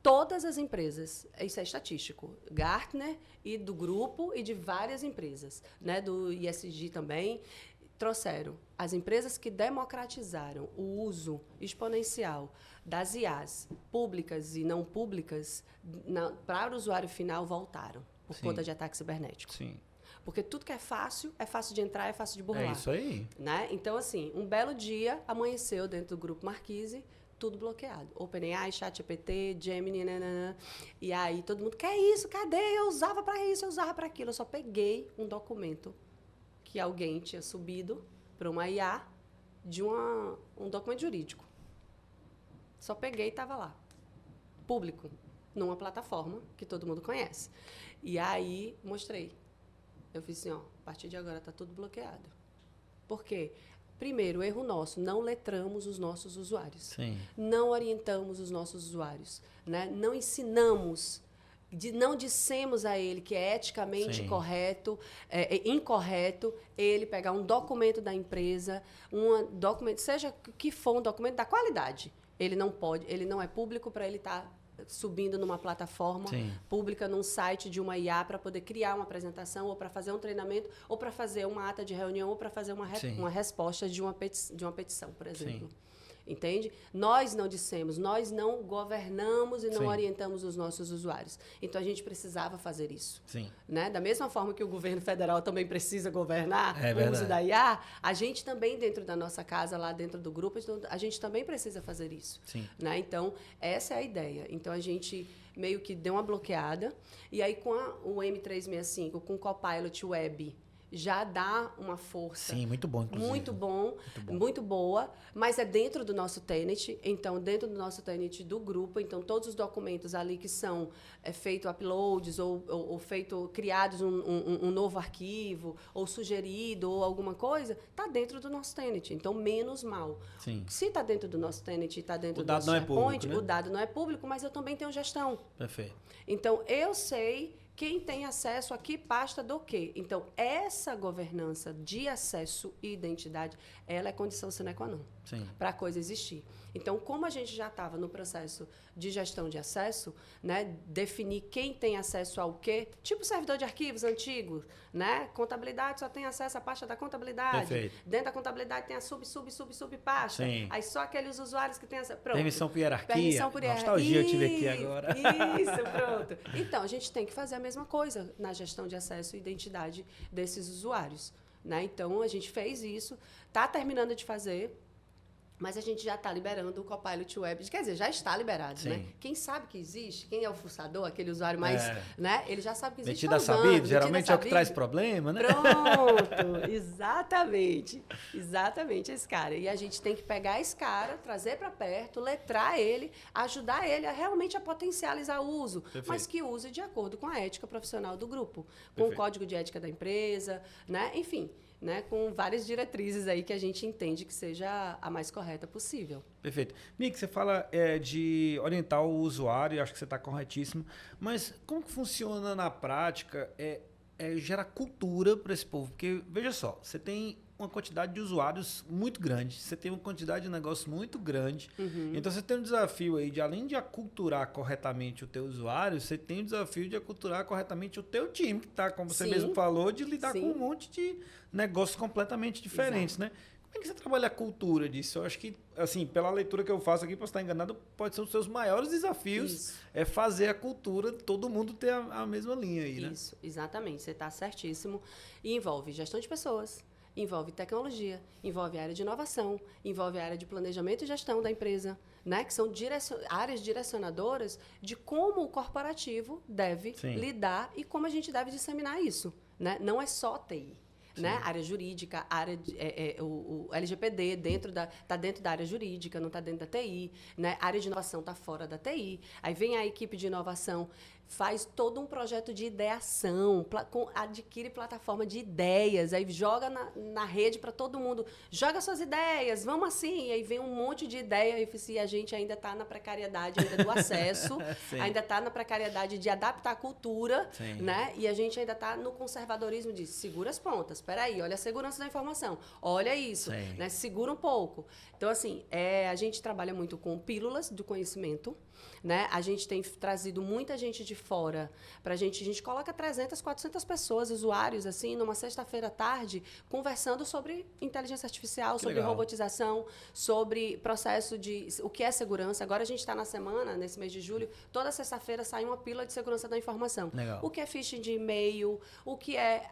Todas as empresas, isso é estatístico, Gartner e do grupo e de várias empresas, né, do ISG também, trouxeram as empresas que democratizaram o uso exponencial das IAs públicas e não públicas para o usuário final voltaram por conta de ataque cibernético. Sim. Porque tudo que é fácil de entrar, é fácil de burlar. É isso aí. Né? Então, assim, um belo dia amanheceu dentro do grupo Marquise, tudo bloqueado. OpenAI, ChatGPT, Gemini, nanana. E aí todo mundo, que é isso? Cadê? Eu usava para isso, eu usava para aquilo. Eu só peguei um documento que alguém tinha subido para uma IA de um documento jurídico. Só peguei e estava lá. Público. Numa plataforma que todo mundo conhece. E aí mostrei. Eu fiz assim, ó, a partir de agora está tudo bloqueado. Por quê? Primeiro, erro nosso, não letramos os nossos usuários. Sim. Não orientamos os nossos usuários. Né? Não ensinamos, não dissemos a ele que é eticamente correto, incorreto, ele pegar um documento da empresa, documento, seja que for um documento da qualidade. Ele não pode, ele não é público para ele estar subindo numa plataforma pública, num site de uma IA para poder criar uma apresentação ou para fazer um treinamento ou para fazer uma ata de reunião ou para fazer uma resposta de uma petição, por exemplo. Entende? Nós não dissemos, nós não governamos e não orientamos os nossos usuários. Então, a gente precisava fazer isso. Né? Da mesma forma que o governo federal também precisa governar o uso da IA, a gente também, dentro da nossa casa, lá dentro do grupo, a gente também precisa fazer isso. Né? Então, essa é a ideia. Então, a gente meio que deu uma bloqueada. E aí, com o M365, com o Copilot Web, já dá uma força. Sim, muito bom, inclusive. Muito boa, mas é dentro do nosso tenant, então, dentro do nosso tenant do grupo, então, todos os documentos ali que são feitos uploads ou criados um novo arquivo, ou sugerido, ou alguma coisa, está dentro do nosso tenant, então, menos mal. Se está dentro do nosso tenant e está dentro do nosso SharePoint, o dado não é público, mas eu também tenho gestão. Perfeito. Então, eu sei quem tem acesso a que pasta do quê. Então, essa governança de acesso e identidade, ela é condição sine qua non para a coisa existir. Então, como a gente já estava no processo de gestão de acesso, né, definir quem tem acesso ao quê, tipo servidor de arquivos antigo, né? Contabilidade só tem acesso à pasta da contabilidade. Perfeito. Dentro da contabilidade tem a subpasta. Aí só aqueles usuários que têm acesso. Pronto. Permissão por hierarquia. Permissão por hierarquia. Nostalgia eu tive aqui agora. Isso, pronto. Então, a gente tem que fazer a mesma coisa na gestão de acesso e identidade desses usuários. Né? Então, a gente fez isso, está terminando de fazer, mas a gente já está liberando o Copilot Web. Quer dizer, já está liberado, né? Quem sabe que existe, quem é o fuçador, aquele usuário mais... Né? Ele já sabe que existe. Metida sabido, geralmente é o que traz problema, né? Pronto, exatamente. Exatamente esse cara. E a gente tem que pegar esse cara, trazer para perto, letrar ele, ajudar ele a realmente potencializar o uso, mas que use de acordo com a ética profissional do grupo, com o código de ética da empresa, né? Enfim... Né, com várias diretrizes aí que a gente entende que seja a mais correta possível. Perfeito. Mick, você fala de orientar o usuário, acho que você está corretíssimo, mas como que funciona na prática gerar cultura para esse povo? Porque, veja só, você tem uma quantidade de usuários muito grande, você tem uma quantidade de negócio muito grande, então você tem um desafio aí de, além de aculturar corretamente o teu usuário, você tem o desafio de aculturar corretamente o teu time, que está, como você mesmo falou, de lidar com um monte de negócios completamente diferentes, né? Como é que você trabalha a cultura disso? Eu acho que, assim, pela leitura que eu faço aqui, posso estar enganado, pode ser um dos seus maiores desafios, é fazer a cultura, todo mundo ter a mesma linha aí, né? Isso, exatamente, você está certíssimo. E envolve gestão de pessoas, envolve tecnologia, envolve a área de inovação, envolve a área de planejamento e gestão da empresa, né? Que são áreas direcionadoras de como o corporativo deve lidar e como a gente deve disseminar isso. Né? Não é só TI. Né? Área jurídica, o LGPD está dentro da área jurídica, não está dentro da TI. Né? Área de inovação está fora da TI. Aí vem a equipe de inovação, faz todo um projeto de ideação, adquire plataforma de ideias, aí joga na rede para todo mundo, joga suas ideias, vamos assim, aí vem um monte de ideia e a gente ainda está na precariedade ainda do acesso, ainda está na precariedade de adaptar a cultura, né? E a gente ainda está no conservadorismo de segura as pontas, espera aí, olha a segurança da informação, olha isso, né? Segura um pouco. Então, assim, a gente trabalha muito com pílulas do conhecimento, né? A gente tem trazido muita gente de fora pra gente. A gente coloca 300, 400 pessoas, usuários, assim, numa sexta-feira à tarde, conversando sobre inteligência artificial, Que sobre legal. robotização, sobre processo de... O que é segurança. Agora a gente está na semana, nesse mês de julho, toda sexta-feira sai uma pílula de segurança da informação. Legal. O que é phishing de e-mail, o que é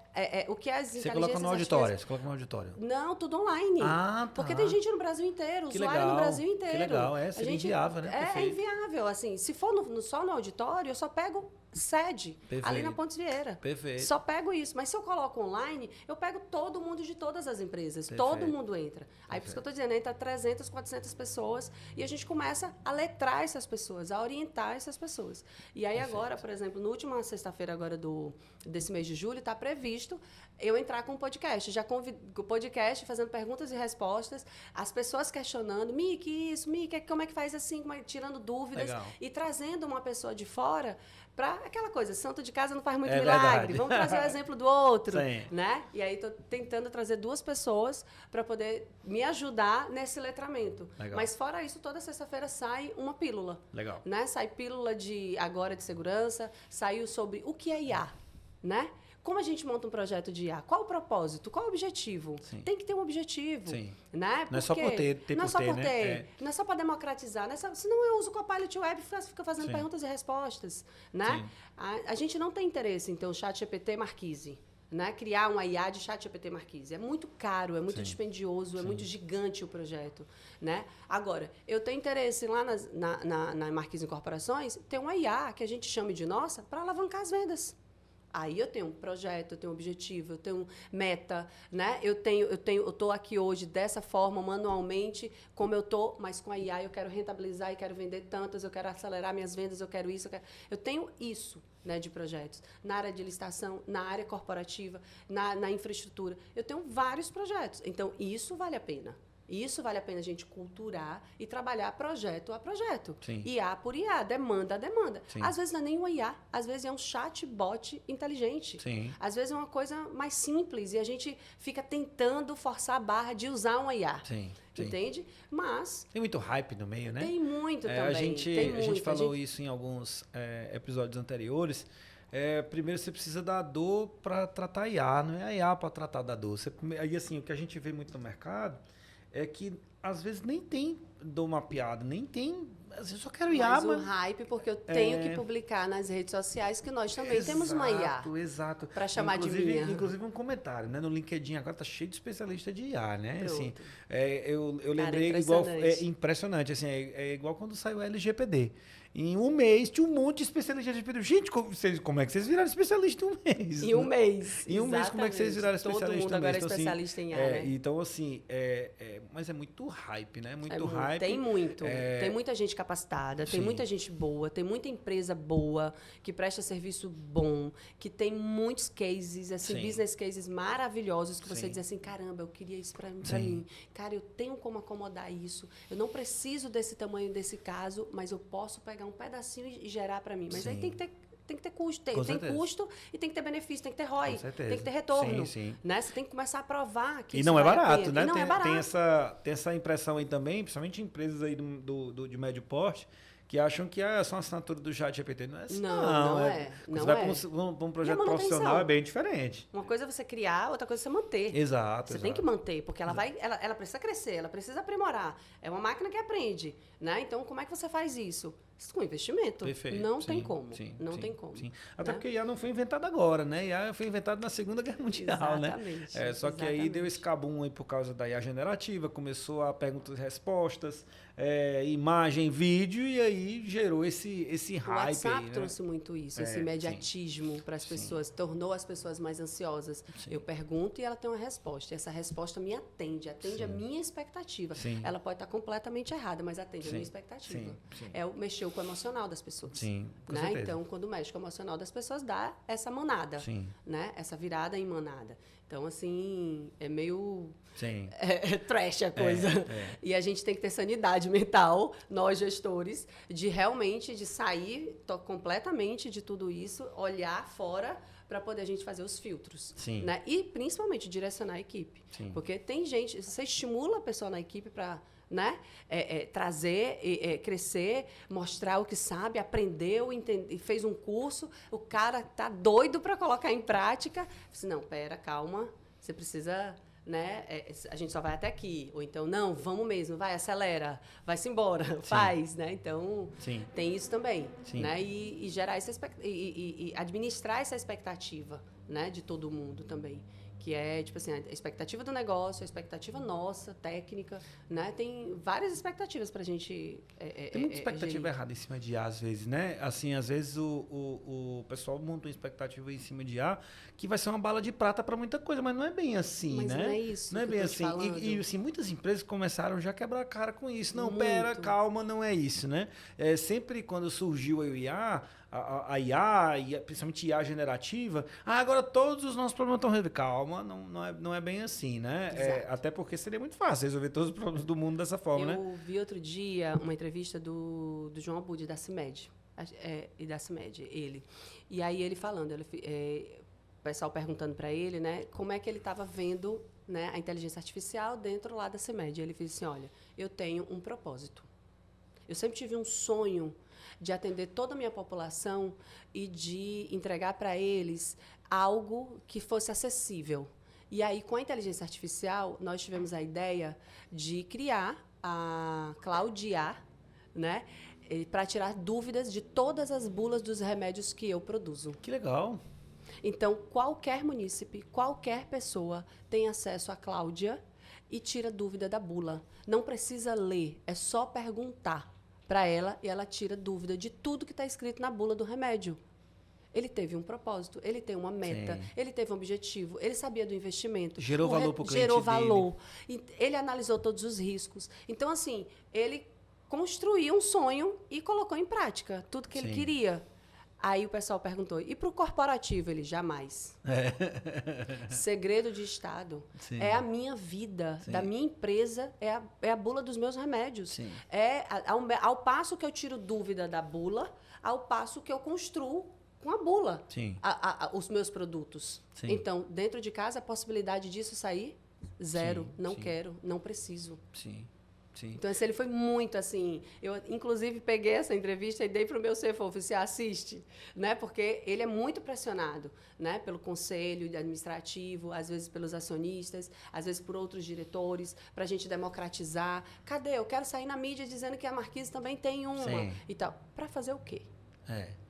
as Você coloca no auditório, Não, tudo online. Ah, tá. Porque tem gente no Brasil inteiro, Que usuário legal. no Brasil inteiro. Que legal, seria inviável, né? É Perfeito. inviável, assim. Se for só no auditório, eu só pego sede, Perfeito. ali na Pontes Vieira. Perfeito. Só pego isso. Mas se eu coloco online, eu pego todo mundo de todas as empresas. Perfeito. Todo mundo entra. Aí, por isso que eu estou dizendo, entra 300, 400 pessoas e a gente começa a letrar essas pessoas, a orientar essas pessoas. E aí agora, por exemplo, na última sexta-feira agora desse mês de julho, está previsto eu entrar com um podcast. Já convido o podcast fazendo perguntas e respostas, as pessoas questionando, como é que faz assim, tirando dúvidas. Legal. E trazendo uma pessoa de fora para aquela coisa, santo de casa não faz muito É milagre, verdade. vamos trazer o exemplo do outro, Sim. né? E aí estou tentando trazer 2 pessoas para poder me ajudar nesse letramento. Legal. Mas fora isso, toda sexta-feira sai uma pílula. Legal. Né? Sai pílula agora de segurança, saiu sobre o que é IA, né? Como a gente monta um projeto de IA? Qual o propósito? Qual o objetivo? Sim. Tem que ter um objetivo. Sim. Né? Não é só por ter não é só por ter, né? não é só para democratizar. Senão eu uso o Copilot Web e fica fazendo Sim. perguntas e respostas. Né? A gente não tem interesse em ter um chat GPT Marquise. Né? Criar uma IA de chat GPT Marquise. É muito caro, é muito dispendioso, é muito gigante o projeto. Né? Agora, eu tenho interesse lá na Marquise Incorporações, ter uma IA que a gente chame de nossa para alavancar as vendas. Aí eu tenho um projeto, eu tenho um objetivo, eu tenho meta, né? Eu tô aqui hoje dessa forma, manualmente, como eu tô, mas com a IA eu quero rentabilizar e quero vender tantas, eu quero acelerar minhas vendas, eu quero isso, eu tenho isso, né, de projetos. Na área de licitação, na área corporativa, na infraestrutura. Eu tenho vários projetos. Então, isso vale a pena. Isso vale a pena a gente culturar e trabalhar projeto a projeto. Sim. IA por IA, demanda a demanda. Sim. Às vezes não é nem um IA, às vezes é um chatbot inteligente. Sim. Às vezes é uma coisa mais simples e a gente fica tentando forçar a barra de usar um IA. Sim. Entende? Mas... Tem muito hype no meio, né? Tem muito também. A gente falou isso em alguns episódios anteriores. Primeiro você precisa da dor para tratar a IA, não é a IA para tratar da dor. Aí assim, o que a gente vê muito no mercado é que às vezes nem tem dor mapeada, nem tem. Às vezes eu só quero IA, mas o hype, porque eu tenho que publicar nas redes sociais que nós também temos uma IA. Exato. Para chamar de minha. Inclusive um comentário, né? No LinkedIn agora tá cheio de especialista de IA, né? Pronto. Assim, eu lembrei impressionante, assim, é igual quando saiu o LGPD. Em um mês tinha um monte de especialista de LGPD. Gente, como é que vocês viraram especialista em um mês? Em um mês. Em um mês, como é que vocês viraram especialista? Todo mundo agora é especialista em IA, né? Então, assim, mas é muito hype, né? Muito hype. Tem muito. Tem muita gente capacitada, tem muita gente boa, tem muita empresa boa, que presta serviço bom, que tem muitos cases, assim, business cases maravilhosos, que você diz assim, caramba, eu queria isso pra mim. Cara, eu tenho como acomodar isso. Eu não preciso desse tamanho desse caso, mas eu posso pegar um pedacinho e gerar para mim. Mas aí tem que ter custo. Tem custo e tem que ter benefício, tem que ter ROI, tem que ter retorno. Né? Você tem que começar a provar que isso não é barato, né? E não é barato. Tem essa impressão aí também, principalmente empresas aí de médio porte, que acham que é só uma assinatura do ChatGPT. Não é assim, não é. Você vai para um projeto profissional, é bem diferente. Uma coisa é você criar, outra coisa é você manter. Exato. Você tem que manter, porque ela precisa crescer, ela precisa aprimorar. É uma máquina que aprende, né? Então, como é que você faz isso? Com investimento. Perfeito. Não tem como. Não tem como. Até porque IA não foi inventado agora, né? IA foi inventado na Segunda Guerra Mundial, exatamente, né? Só que aí deu esse cabum aí por causa da IA generativa, começou a perguntas e respostas, imagem, vídeo, e aí gerou esse hype. O WhatsApp aí, né? trouxe muito isso, esse imediatismo para as pessoas, tornou as pessoas mais ansiosas. Eu pergunto e ela tem uma resposta. E essa resposta me atende a minha expectativa. Ela pode estar completamente errada, mas atende a minha expectativa. Mexeu com o emocional das pessoas. Sim, com né? certeza. Então, quando mexe com o emocional das pessoas, dá essa manada. Né? Essa virada em manada. Então, assim, é meio trash a coisa. E a gente tem que ter sanidade mental, nós gestores, de realmente de sair completamente de tudo isso, olhar fora para poder a gente fazer os filtros. Né? E, principalmente, direcionar a equipe. Porque tem gente, você estimula a pessoa na equipe para né? Trazer, crescer, mostrar o que sabe, aprendeu, fez um curso, o cara tá doido para colocar em prática. Disse, não, pera, calma, você precisa, né? A gente só vai até aqui. Ou então, não, vamos mesmo, vai, acelera, vai-se embora, faz, né? Então, tem isso também, né? E gerar essa e administrar essa expectativa, né? De todo mundo também. Que é, tipo assim, a expectativa do negócio, a expectativa nossa, técnica, né? Tem várias expectativas pra gente tem muita expectativa errada em cima de IA, às vezes, né? Assim, às vezes o pessoal monta uma expectativa em cima de IA que vai ser uma bala de prata para muita coisa, mas não é bem assim, né? Não é isso. Não é bem assim. E assim, muitas empresas começaram já a quebrar a cara com isso. Não, pera, calma, não é isso, né? Sempre quando surgiu a IA, a IA, principalmente IA generativa, agora todos os nossos problemas estão resolvidos. Calma, não é bem assim, né? Até porque seria muito fácil resolver todos os problemas do mundo dessa forma, né? Eu vi outro dia uma entrevista do João Abud, da CIMED, e da CIMED, ele. E aí ele falando, o pessoal perguntando para ele, né, como é que ele estava vendo, né, a inteligência artificial dentro lá da CIMED. Ele disse assim, olha, eu tenho um propósito. Eu sempre tive um sonho de atender toda a minha população e de entregar para eles algo que fosse acessível. E aí, com a inteligência artificial, nós tivemos a ideia de criar a Claudia, né, para tirar dúvidas de todas as bulas dos remédios que eu produzo. Que legal! Então, qualquer munícipe, qualquer pessoa tem acesso à Cláudia e tira dúvida da bula. Não precisa ler, é só perguntar para ela e ela tira dúvida de tudo que está escrito na bula do remédio. Ele teve um propósito, ele tem uma meta, ele teve um objetivo, ele sabia do investimento. Gerou valor para o cliente Gerou valor. Ele analisou todos os riscos. Então, assim, ele construiu um sonho e colocou em prática tudo que ele queria. Aí o pessoal perguntou, e para o corporativo? Ele, jamais. Segredo de Estado. É a minha vida, da minha empresa, é a bula dos meus remédios. Ao passo que eu tiro dúvida da bula, ao passo que eu construo com a bula os meus produtos. Então, dentro de casa, a possibilidade disso sair, zero. Não quero, não preciso. Então, ele foi muito assim. Eu, inclusive, peguei essa entrevista e dei para o meu CFO, você assiste, né? Porque ele é muito pressionado, né? Pelo conselho administrativo, às vezes pelos acionistas, às vezes por outros diretores, para a gente democratizar. Cadê? Eu quero sair na mídia dizendo que a Marquise também tem uma e tal. Para fazer o quê?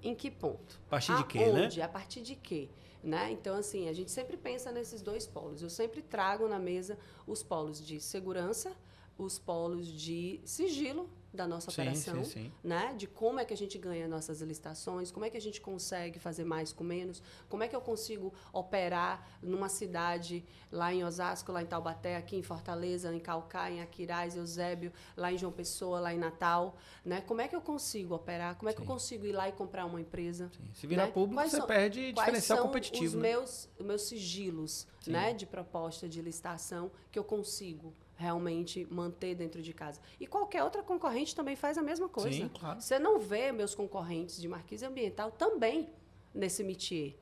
Em que ponto? A partir de quê, né? A partir de quê? Né? Então, assim, a gente sempre pensa nesses dois polos. Eu sempre trago na mesa os polos de segurança, os polos de sigilo da nossa operação, né? De como é que a gente ganha nossas licitações, como é que a gente consegue fazer mais com menos, como é que eu consigo operar numa cidade lá em Osasco, lá em Taubaté, aqui em Fortaleza, em Caucá, em Aquiraz, Eusébio, lá em João Pessoa, lá em Natal, né? Como é que eu consigo operar? Como é que eu consigo ir lá e comprar uma empresa? Se virar público, você perde diferencial competitivo. Os meus sigilos, né? De proposta de licitação que eu consigo realmente manter dentro de casa. E qualquer outra concorrente também faz a mesma coisa. Sim, claro. Você não vê meus concorrentes de Marquise Ambiental também nesse métier.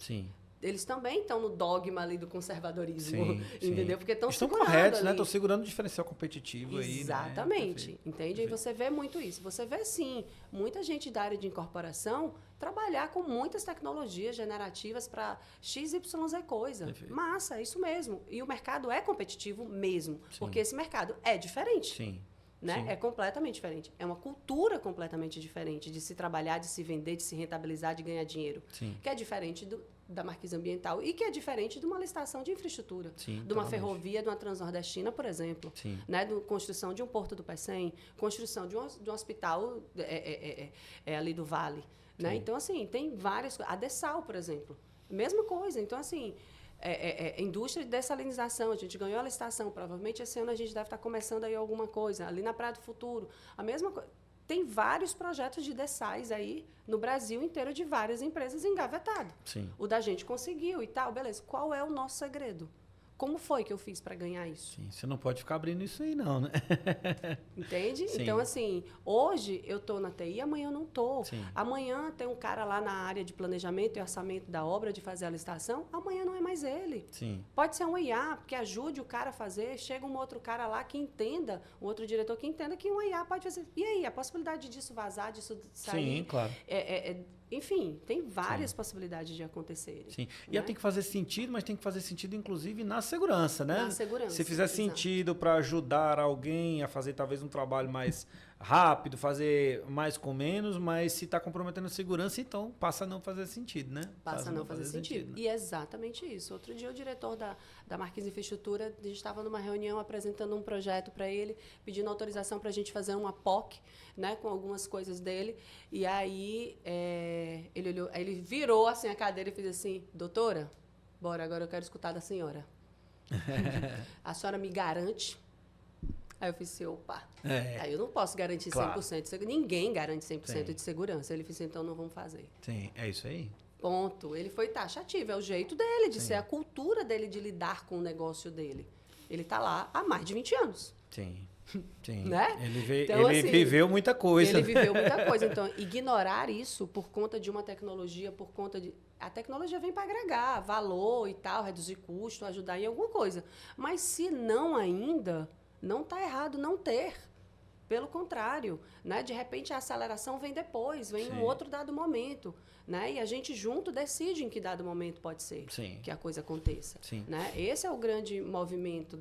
Eles também estão no dogma ali do conservadorismo, entendeu? Porque estão corretos, né? Estão segurando o diferencial competitivo aí, né? Exatamente, entende? Aí você vê muito isso. Você vê, sim, muita gente da área de incorporação trabalhar com muitas tecnologias generativas para XYZ coisa. Perfeito. Massa, é isso mesmo. E o mercado é competitivo mesmo, porque esse mercado é diferente. Né? É completamente diferente. É uma cultura completamente diferente de se trabalhar, de se vender, de se rentabilizar, de ganhar dinheiro. Que é diferente da Marquise Ambiental e que é diferente de uma licitação de infraestrutura. De uma ferrovia, de uma Transnordestina, por exemplo. Né? Construção de um porto do Pecém, construção de um hospital ali do Vale. Né? Então, assim, tem várias coisas. A Dessal, por exemplo, mesma coisa. Então, assim, indústria de dessalinização, a gente ganhou a licitação, provavelmente esse ano a gente deve estar começando aí alguma coisa. Ali na Praia do Futuro, a mesma coisa. Tem vários projetos de dessais aí no Brasil inteiro de várias empresas engavetados. O da gente conseguiu e tal, beleza. Qual é o nosso segredo? como foi que eu fiz para ganhar isso? Sim, você não pode ficar abrindo isso aí não, né? Entende? Sim. Então, assim, hoje eu tô na TI, amanhã eu não tô. Sim. Amanhã tem um cara lá na área de planejamento e orçamento da obra, de fazer a licitação, amanhã não é mais ele. Sim. Pode ser um IA, que ajude o cara a fazer, chega um outro cara lá que entenda, um outro diretor que entenda que um IA pode fazer. E aí, a possibilidade disso vazar, disso sair... Sim, claro. Enfim, tem várias possibilidades de acontecerem. Sim. E tem que fazer sentido, mas tem que fazer sentido, inclusive, na segurança, né? Na segurança. Se fizer sentido para ajudar alguém a fazer talvez um trabalho mais rápido, fazer mais com menos, mas se está comprometendo a segurança, então passa a não fazer sentido, né? Passa a não fazer sentido. Né? E é exatamente isso. Outro dia o diretor da Marquise Infraestrutura, a gente estava numa reunião apresentando um projeto para ele, pedindo autorização para a gente fazer uma POC, né, com algumas coisas dele. E aí ele olhou, aí ele virou assim a cadeira e fez assim: doutora, bora, agora eu quero escutar da senhora. A senhora me garante? Aí eu fiz assim, opa, aí eu não posso garantir 100% de segurança. Ninguém garante 100% de segurança. Ele fez, então não vamos fazer. Sim, é isso aí. Ponto. Ele foi taxativo, é o jeito dele, de ser a cultura dele, de lidar com o negócio dele. Ele está lá há mais de 20 anos. Sim. Sim. Né? Ele assim, viveu muita coisa. Ele viveu muita coisa. Então, ignorar isso por conta de uma tecnologia, por conta de... A tecnologia vem para agregar valor e tal, reduzir custo, ajudar em alguma coisa. Mas se não ainda... Não está errado não ter. Pelo contrário, né? De repente a aceleração vem depois, vem em um outro dado momento. Né? E a gente junto decide em que dado momento pode ser que a coisa aconteça. Né? Esse é o grande movimento,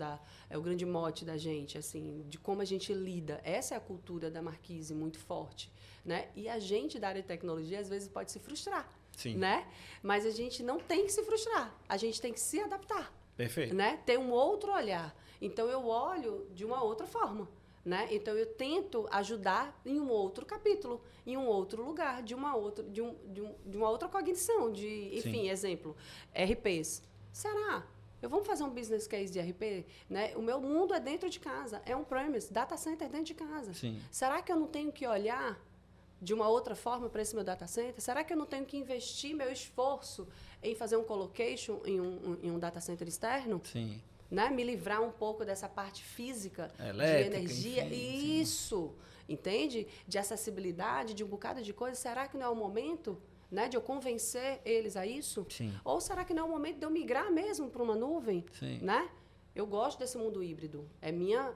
é o grande mote da gente, assim, de como a gente lida. Essa é a cultura da Marquise muito forte. Né? E a gente da área de tecnologia às vezes pode se frustrar. Né? Mas a gente não tem que se frustrar. A gente tem que se adaptar. Perfeito. Né? Ter um outro olhar. Então, eu olho de uma outra forma, né? Então, eu tento ajudar em um outro capítulo, em um outro lugar, de uma outra cognição, enfim, exemplo, RPs. Será? Vamos fazer um business case de RP? Né? O meu mundo é dentro de casa, é on-premise, data center dentro de casa. Será que eu não tenho que olhar de uma outra forma para esse meu data center? Será que eu não tenho que investir meu esforço em fazer um colocation em um data center externo? Né? Me livrar um pouco dessa parte física, elétrica, de energia. Enfim, isso, entende? De acessibilidade, de um bocado de coisa. Será que não é o momento, né, de eu convencer eles a isso? Ou será que não é o momento de eu migrar mesmo para uma nuvem? Né? Eu gosto desse mundo híbrido. É minha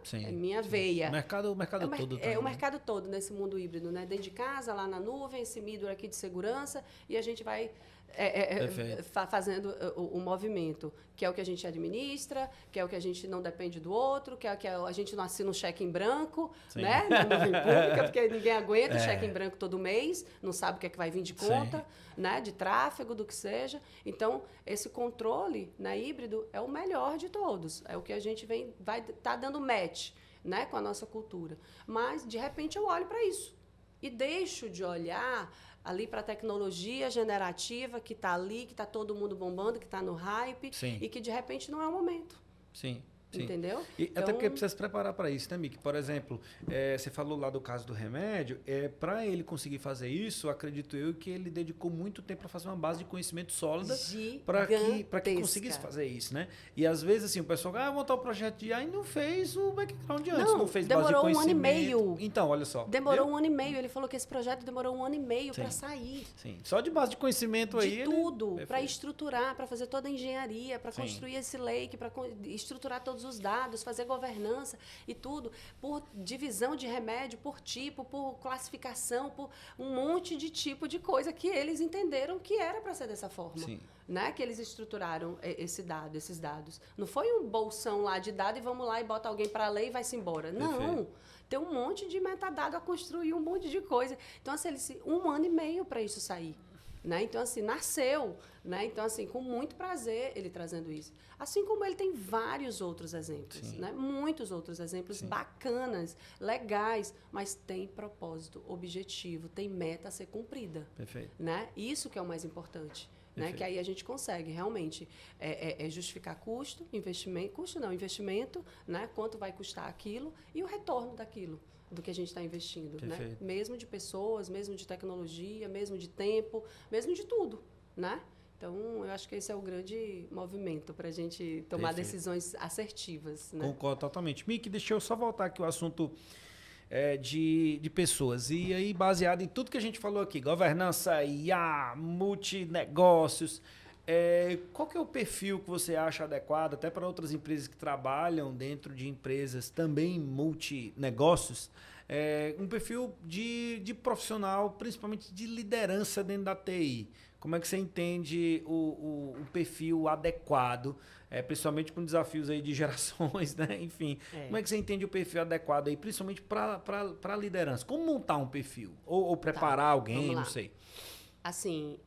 veia. O mercado todo. O mercado todo nesse mundo híbrido. Né? Dentro de casa, lá na nuvem, esse middle aqui de segurança, e a gente vai... fazendo o movimento, que é o que a gente administra, que é o que a gente não depende do outro, que é o que a gente não assina um cheque em branco, né? Na nuvem pública, porque ninguém aguenta o cheque em branco todo mês, não sabe o que é que vai vir de conta, né? De tráfego, do que seja. Então, esse controle, né, híbrido é o melhor de todos. É o que a gente vai estar dando match, né, com a nossa cultura. Mas, de repente, eu olho para isso e deixo de olhar ali para a tecnologia generativa que está ali, que está todo mundo bombando, que está no hype e que, de repente, não é o momento. Entendeu? E então, até porque precisa se preparar para isso, né, Mick? Por exemplo, você falou lá do caso do remédio. Para ele conseguir fazer isso, acredito eu que ele dedicou muito tempo para fazer uma base de conhecimento sólida para que conseguisse fazer isso, né? E às vezes assim, o pessoal vai montar o projeto de IA e não fez o background antes, não fez base de conhecimento. Demorou um ano e meio. Então, olha só. Demorou um ano e meio. Ele falou que esse projeto demorou um ano e meio para sair. Só de base de conhecimento aí. De tudo, para estruturar, para fazer toda a engenharia, para construir esse lake, para estruturar todos os dados, fazer governança e tudo, por divisão de remédio, por tipo, por classificação, por um monte de tipo de coisa que eles entenderam que era para ser dessa forma. Né? Que eles estruturaram esses dados. Não foi um bolsão lá de dados e vamos lá e bota alguém para ler e vai-se embora. Não. Tem um monte de metadado a construir, um monte de coisa. Então, assim, um ano e meio para isso sair. Né? Então, assim, nasceu. Né? Então, assim, com muito prazer ele trazendo isso. Assim como ele tem vários outros exemplos, né? Muitos outros exemplos bacanas, legais, mas tem propósito, objetivo, tem meta a ser cumprida. Né? Isso que é o mais importante. Né? Que aí a gente consegue realmente justificar investimento, né? Quanto vai custar aquilo e o retorno daquilo, do que a gente está investindo. Né? Mesmo de pessoas, mesmo de tecnologia, mesmo de tempo, mesmo de tudo. Né? Então, eu acho que esse é o grande movimento para a gente tomar decisões assertivas. Né? Concordo totalmente. Miki, deixa eu só voltar aqui o assunto de pessoas. E aí, baseado em tudo que a gente falou aqui, governança, IA, multinegócios, qual que é o perfil que você acha adequado, até para outras empresas que trabalham dentro de empresas também multinegócios, um perfil de profissional, principalmente de liderança dentro da TI? Como é que você entende o perfil adequado, principalmente com desafios aí de gerações, né? Enfim, como é que você entende o perfil adequado aí, principalmente para a liderança? Como montar um perfil? Ou preparar alguém, não sei. Assim,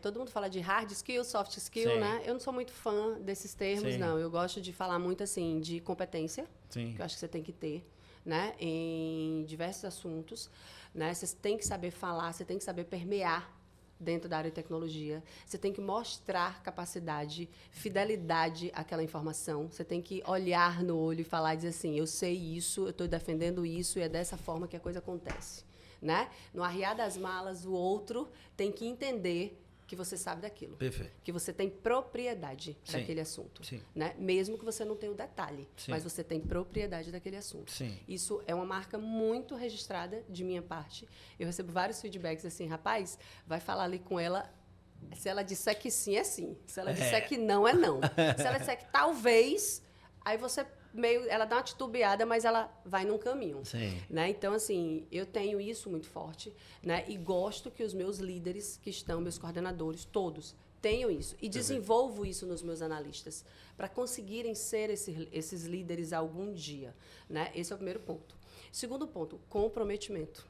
todo mundo fala de hard skill, soft skill, Sim. né? Eu não sou muito fã desses termos, Sim. não. Eu gosto de falar muito, assim, de competência, Sim. que eu acho que você tem que ter, né? Em diversos assuntos, né? Você tem que saber falar, você tem que saber permear dentro da área de tecnologia. Você tem que mostrar capacidade, fidelidade àquela informação. Você tem que olhar no olho e falar e dizer assim, eu sei isso, eu estou defendendo isso e é dessa forma que a coisa acontece. Né? No arriar das malas, o outro tem que entender que você sabe daquilo. Perfeito. Que você tem propriedade Sim. daquele assunto. Sim. Né? Mesmo que você não tenha o detalhe, Sim. mas você tem propriedade daquele assunto. Sim. Isso é uma marca muito registrada de minha parte. Eu recebo vários feedbacks assim, rapaz, vai falar ali com ela, se ela disser que sim, é sim. Se ela disser que não, é não. Se ela disser que talvez, aí você ela dá uma titubeada, mas ela vai num caminho. Sim. Né? Então, assim, eu tenho isso muito forte, né? E gosto que os meus líderes que estão, meus coordenadores, todos, tenham isso. E desenvolvo isso nos meus analistas, para conseguirem ser esses líderes algum dia. Né? Esse é o primeiro ponto. Segundo ponto, comprometimento.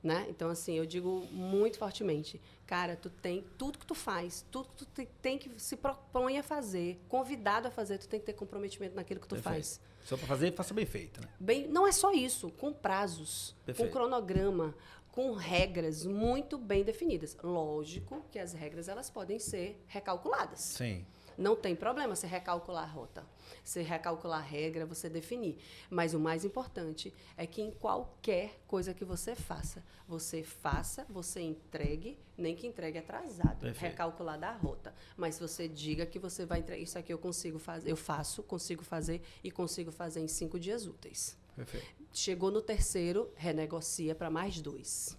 Né? Então, assim, eu digo muito fortemente, cara, tu tem tudo que tu faz, tudo que tu tem que se propõe a fazer, convidado a fazer, tu tem que ter comprometimento naquilo que tu faz. Só para fazer, faça bem feito, né? Não é só isso, com prazos, com cronograma, com regras muito bem definidas. Lógico que as regras elas podem ser recalculadas. Sim. Não tem problema você recalcular a rota, você recalcular a regra, você definir. Mas o mais importante é que em qualquer coisa que você faça, você entregue, nem que entregue atrasado, Perfeito. Recalculada a rota. Mas você diga que você vai entregar, isso aqui eu consigo fazer, consigo fazer e consigo fazer em 5 dias úteis. Perfeito. Chegou no terceiro, renegocia para mais 2.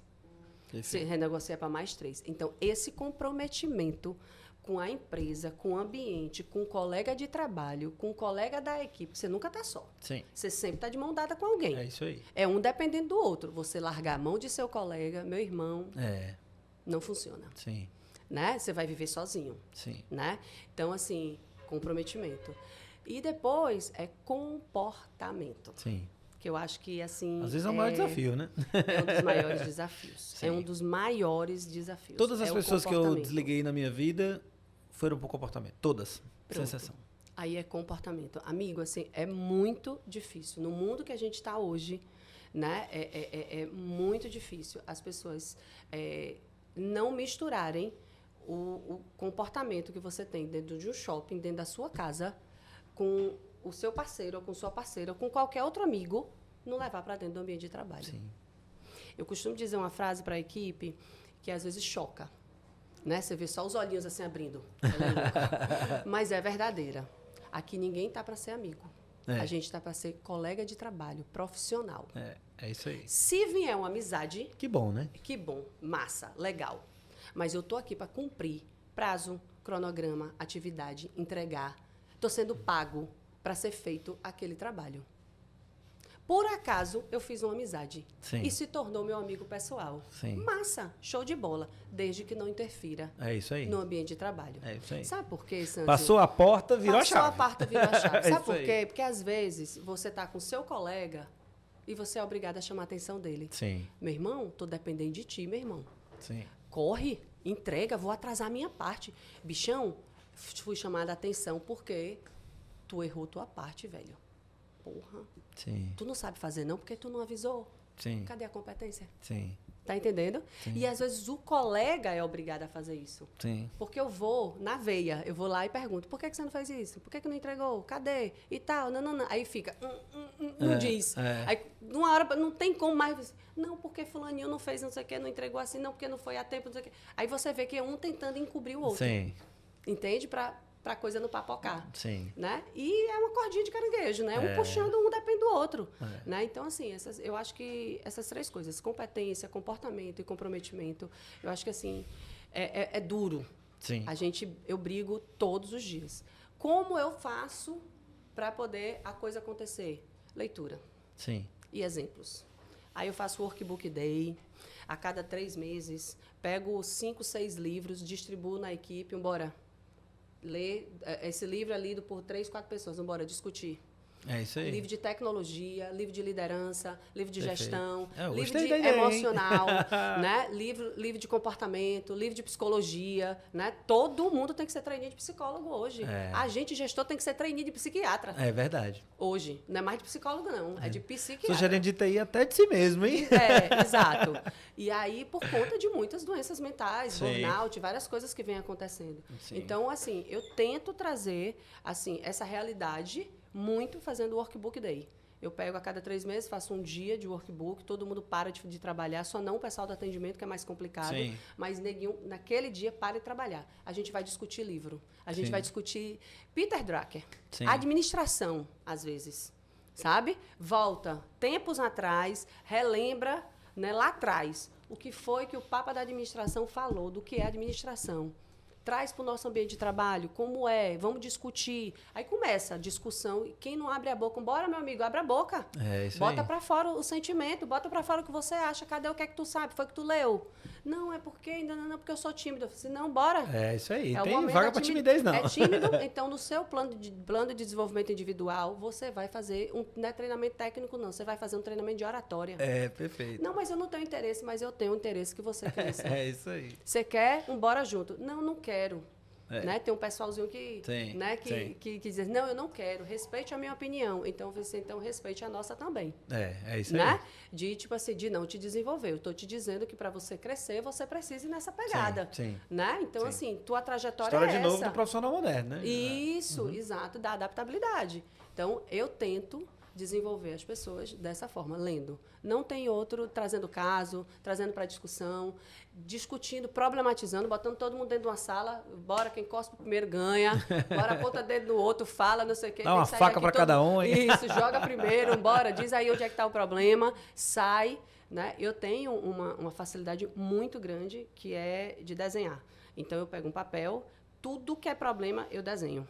Você renegocia para mais 3. Então, esse comprometimento com a empresa, com o ambiente, com o colega de trabalho, com o colega da equipe, você nunca está só. Sim. Você sempre está de mão dada com alguém. É isso aí. É um dependendo do outro. Você largar a mão de seu colega, meu irmão, não funciona. Sim. Né? Você vai viver sozinho. Sim. Né? Então, assim, comprometimento. E depois é comportamento. Sim. Que eu acho que, assim... Às vezes é o maior desafio, né? É um dos maiores desafios. Sim. É um dos maiores desafios. Todas as pessoas que eu desliguei na minha vida foram por comportamento. Todas. Pronto. Sem exceção. Aí é comportamento. Amigo, assim, é muito difícil. No mundo que a gente está hoje, né? É muito difícil as pessoas não misturarem o comportamento que você tem dentro de um shopping, dentro da sua casa, com o seu parceiro, ou com sua parceira, ou com qualquer outro amigo, não levar para dentro do ambiente de trabalho. Sim. Eu costumo dizer uma frase para a equipe que às vezes choca. Né? Você vê só os olhinhos assim abrindo. Mas é verdadeira. Aqui ninguém está para ser amigo. A gente está para ser colega de trabalho, profissional. É isso aí. Se vier uma amizade... Que bom, né? Que bom, massa, legal. Mas eu estou aqui para cumprir prazo, cronograma, atividade, entregar. Estou sendo pago para ser feito aquele trabalho. Por acaso, eu fiz uma amizade. Sim. E se tornou meu amigo pessoal. Sim. Massa, show de bola, desde que não interfira no ambiente de trabalho. É isso aí. Sabe por quê, Santi? Passou a porta, virou a chave. Passou a porta, virou a chave. Sabe por quê? Porque, às vezes, você está com seu colega e você é obrigado a chamar a atenção dele. Sim. Meu irmão, estou dependendo de ti, meu irmão. Sim. Corre, entrega, vou atrasar a minha parte. Bichão, fui chamada a atenção porque tu errou tua parte, velho. Porra. Sim. Tu não sabe fazer não porque tu não avisou. Sim. Cadê a competência? Sim. Tá entendendo? Sim. E às vezes o colega é obrigado a fazer isso. Sim. Porque eu vou na veia, eu vou lá e pergunto, por que você não fez isso? Por que não entregou? Cadê? E tal, não. Aí fica, não diz. Aí, numa hora, não tem como mais. Não, porque fulaninho não fez não sei o quê, não entregou assim, não, porque não foi a tempo, não sei o quê. Aí você vê que é um tentando encobrir o outro. Sim. entende? Para a coisa não papocar. Sim. Né? E é uma cordinha de caranguejo, né? Um puxando, um depende do outro. Né? Então, assim, eu acho que essas 3 coisas, competência, comportamento e comprometimento, eu acho que, assim, é duro. Sim. Eu brigo todos os dias. Como eu faço para poder a coisa acontecer? Leitura. Sim. E exemplos. Aí eu faço workbook day, a cada 3 meses, pego 5, 6 livros, distribuo na equipe, bora ler. Esse livro é lido por 3, 4 pessoas, bora discutir. É isso aí. Livro de tecnologia, livro de liderança, livro de Perfeito. gestão, Livro de emocional, né? livro de comportamento, livro de psicologia, né? Todo mundo tem que ser trainee de psicólogo hoje. A gente, gestor, tem que ser trainee de psiquiatra. É verdade. Hoje. Não é mais de psicólogo, não. É de psiquiatra. Sou gerente de TI até de si mesmo, hein? Exato. E aí, por conta de muitas doenças mentais, burnout, várias coisas que vêm acontecendo. Sim. Então, assim, eu tento trazer, assim, essa realidade muito fazendo o workbook day. Eu pego a cada 3 meses, faço um dia de workbook, todo mundo para de trabalhar, só não o pessoal do atendimento, que é mais complicado, mas neguinho, naquele dia, para de trabalhar. A gente vai discutir livro, a gente vai discutir Peter Drucker, administração, às vezes, sabe? Volta tempos atrás, relembra, né, lá atrás, o que foi que o Papa da Administração falou, do que é administração. Traz para o nosso ambiente de trabalho, como é, vamos discutir. Aí começa a discussão, e quem não abre a boca, bora, meu amigo, abre a boca. Bota para fora o sentimento, bota para fora o que você acha, cadê o que é que tu sabe, foi que tu leu? Não, é porque ainda não, porque eu sou tímido. Eu falei assim, não, bora. É isso aí, tem vaga para timidez, não. É tímido, então no seu plano de desenvolvimento individual, você vai fazer, não é treinamento técnico não, você vai fazer um treinamento de oratória. Perfeito. Não, mas eu não tenho interesse, mas eu tenho interesse que você cresça. É isso aí. Você quer? Bora junto. Não, não quero. Né? Tem um pessoalzinho que diz, não, eu não quero, respeite a minha opinião. Então, você respeite a nossa também. É isso né? aí. De, tipo assim, de não te desenvolver. Eu estou te dizendo que para você crescer, você precisa ir nessa pegada. Né? Então, assim, tua trajetória História é essa. de novo do profissional moderno, né? Isso, exato, da adaptabilidade. Então, eu tento desenvolver as pessoas dessa forma, lendo. Não tem outro, trazendo caso, trazendo para discussão, discutindo, problematizando, botando todo mundo dentro de uma sala, bora, quem cospe primeiro ganha, bora, aponta dedo no outro, fala, não sei o quê. Dá uma faca para cada um. Hein? Isso, joga primeiro, bora, diz aí onde é que está o problema, sai. Né? Eu tenho uma facilidade muito grande que é de desenhar. Então, eu pego um papel, tudo que é problema, eu desenho.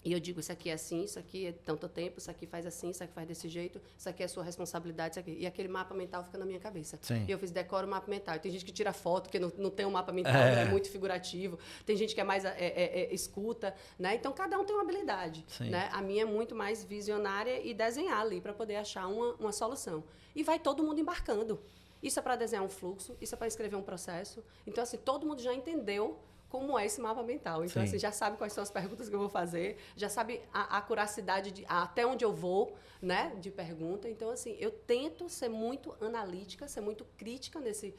E eu digo, isso aqui é assim, isso aqui é tanto tempo, isso aqui faz assim, isso aqui faz desse jeito, isso aqui é sua responsabilidade, isso aqui. E aquele mapa mental fica na minha cabeça. E eu decoro o mapa mental. E tem gente que tira foto, porque não tem um mapa mental, é muito figurativo. Tem gente que é mais escuta, né? Então, cada um tem uma habilidade. Né? A minha é muito mais visionária e desenhar ali para poder achar uma solução. E vai todo mundo embarcando. Isso é para desenhar um fluxo, isso é para escrever um processo. Então, assim, todo mundo já entendeu como é esse mapa mental. Então, assim, já sabe quais são as perguntas que eu vou fazer, já sabe a curacidade até onde eu vou, né, de pergunta. Então, assim, eu tento ser muito analítica, ser muito crítica nesse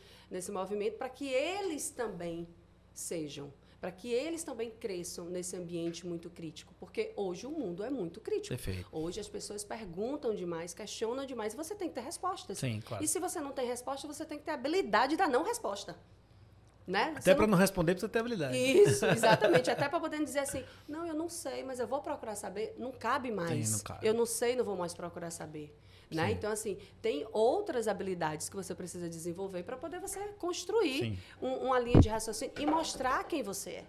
movimento, para que eles também sejam, para que eles também cresçam nesse ambiente muito crítico. Porque hoje o mundo é muito crítico. Perfeito. Hoje as pessoas perguntam demais, questionam demais, e você tem que ter respostas. Sim, claro. E se você não tem resposta, você tem que ter a habilidade da não resposta. Né? Até para não responder, precisa ter habilidade. Isso, exatamente. Até para poder dizer assim, não, eu não sei, mas eu vou procurar saber. Não cabe mais. Não cabe. Eu não sei, não vou mais procurar saber. Né? Então, assim, tem outras habilidades que você precisa desenvolver para poder você construir uma linha de raciocínio e mostrar quem você é.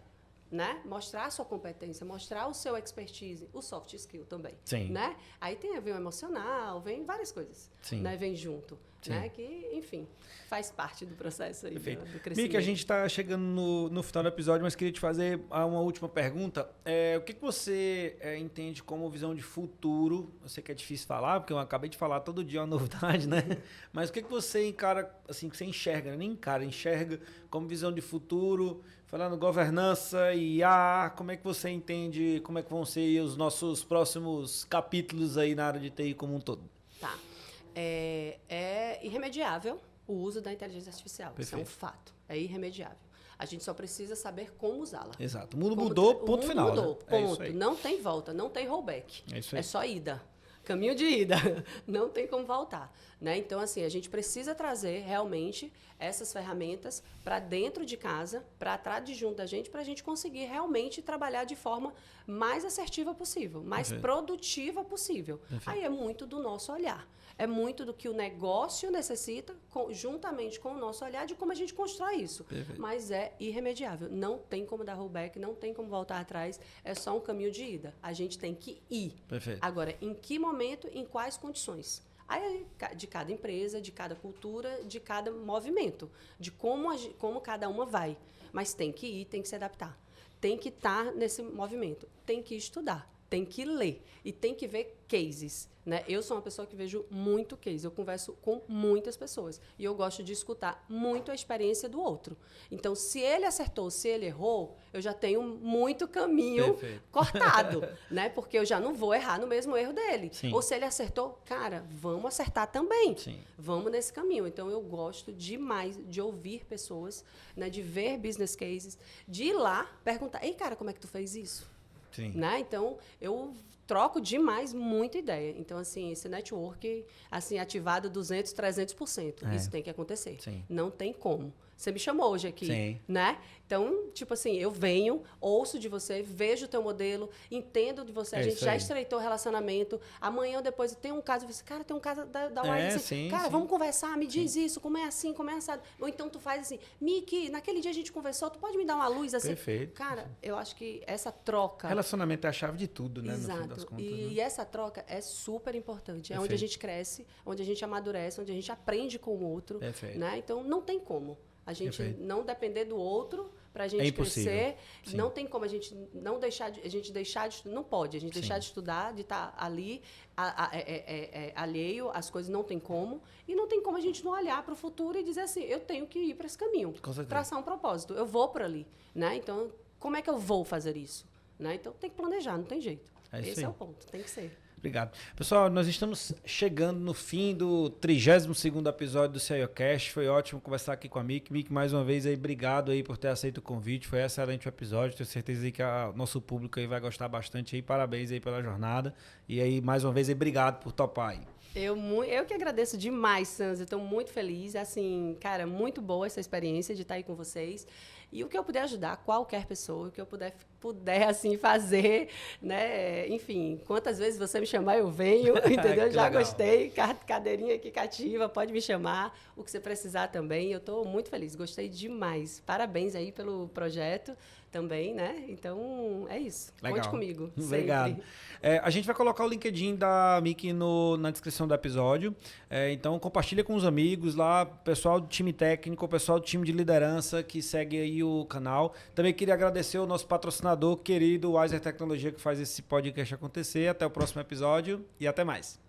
Né? Mostrar a sua competência, mostrar o seu expertise, o soft skill também. Né? Aí vem o emocional, vem várias coisas. Né? Vem junto. Né? Que, enfim, faz parte do processo aí do crescimento. Mica, a gente está chegando no final do episódio, mas queria te fazer uma última pergunta. O que você entende como visão de futuro? Eu sei que é difícil falar, porque eu acabei de falar todo dia uma novidade, né? Mas o que você encara, assim, que você enxerga, nem enxerga como visão de futuro, falando governança e IA, como é que você entende, como é que vão ser os nossos próximos capítulos aí na área de TI como um todo? Tá. É irremediável o uso da inteligência artificial. Perfeito. Isso é um fato. É irremediável. A gente só precisa saber como usá-la. Exato. O mundo mudou, ponto final. Mudou, né? ponto. Não tem volta, não tem rollback. É isso aí. É só ida. caminho de ida, não tem como voltar, né? Então, assim, a gente precisa trazer realmente essas ferramentas para dentro de casa, para atrás de junto da gente, para a gente conseguir realmente trabalhar de forma mais assertiva possível, mais produtiva possível. Aí é muito do nosso olhar. É muito do que o negócio necessita, juntamente com o nosso olhar, de como a gente constrói isso. Perfeito. Mas é irremediável. Não tem como dar rollback, não tem como voltar atrás. É só um caminho de ida. A gente tem que ir. Perfeito. Agora, em que momento, em quais condições? Aí, de cada empresa, de cada cultura, de cada movimento, de como cada uma vai. Mas tem que ir, tem que se adaptar. Tem que estar nesse movimento. Tem que estudar. Tem que ler e tem que ver cases, né? Eu sou uma pessoa que vejo muito case, eu converso com muitas pessoas e eu gosto de escutar muito a experiência do outro. Então, se ele acertou, se ele errou, eu já tenho muito caminho cortado, né? Porque eu já não vou errar no mesmo erro dele. Sim. Ou se ele acertou, cara, vamos acertar também. Sim. Vamos nesse caminho. Então, eu gosto demais de ouvir pessoas, né? De ver business cases, de ir lá perguntar, ei, cara, como é que tu fez isso? Sim. Né? Então, eu troco demais muita ideia. Então, assim, esse network, assim, ativado 200%, 300%. Isso tem que acontecer. Sim. Não tem como. Você me chamou hoje aqui, sim, né? Então, tipo assim, eu venho, ouço de você, vejo o teu modelo, entendo de você, a gente já estreitou o relacionamento. Amanhã ou depois tem um caso, você, cara, tem um caso da Wise, assim, cara, vamos conversar, me diz isso, como é assim, como é assado. Ou então tu faz assim, Miki, naquele dia a gente conversou, tu pode me dar uma luz assim? Perfeito. Cara, eu acho que essa troca... Relacionamento é a chave de tudo, né? Exato. No fim das contas, e né? essa troca é super importante. É onde a gente cresce, onde a gente amadurece, onde a gente aprende com o outro. Né? Então, não tem como. A gente não depender do outro para a gente crescer. Sim. Não tem como a gente não deixar de, não pode a gente deixar de estudar, de estar ali alheio, as coisas não tem como, e não tem como a gente não olhar para o futuro e dizer assim, eu tenho que ir para esse caminho, traçar um propósito, eu vou por ali, né? Então, como é que eu vou fazer isso, né? Então, tem que planejar, não tem jeito. Esse é o ponto, tem que ser. Obrigado. Pessoal, nós estamos chegando no fim do 32º episódio do CIOcast. Foi ótimo conversar aqui com a Miki. Miki, mais uma vez, aí, obrigado aí por ter aceito o convite. Foi excelente o episódio. Tenho certeza aí que o nosso público aí vai gostar bastante. Aí. Parabéns aí pela jornada. E aí, mais uma vez, aí, obrigado por topar aí. Eu que agradeço demais, Sanz. Eu estou muito feliz. Assim, cara, muito boa essa experiência de estar aí com vocês. E o que eu puder ajudar qualquer pessoa, o que eu puder assim, fazer, né? Enfim, quantas vezes você me chamar, eu venho, entendeu? Já legal. Gostei, cadeirinha aqui cativa, pode me chamar, o que você precisar também. Eu estou muito feliz, gostei demais. Parabéns aí pelo projeto também, né? Então, é isso. Legal. Conte comigo. Obrigado. A gente vai colocar o LinkedIn da Miki na descrição do episódio. Então, compartilha com os amigos lá, pessoal do time técnico, pessoal do time de liderança que segue aí o canal. Também queria agradecer o nosso patrocinador querido, Wiser Tecnologia, que faz esse podcast acontecer. Até o próximo episódio e até mais.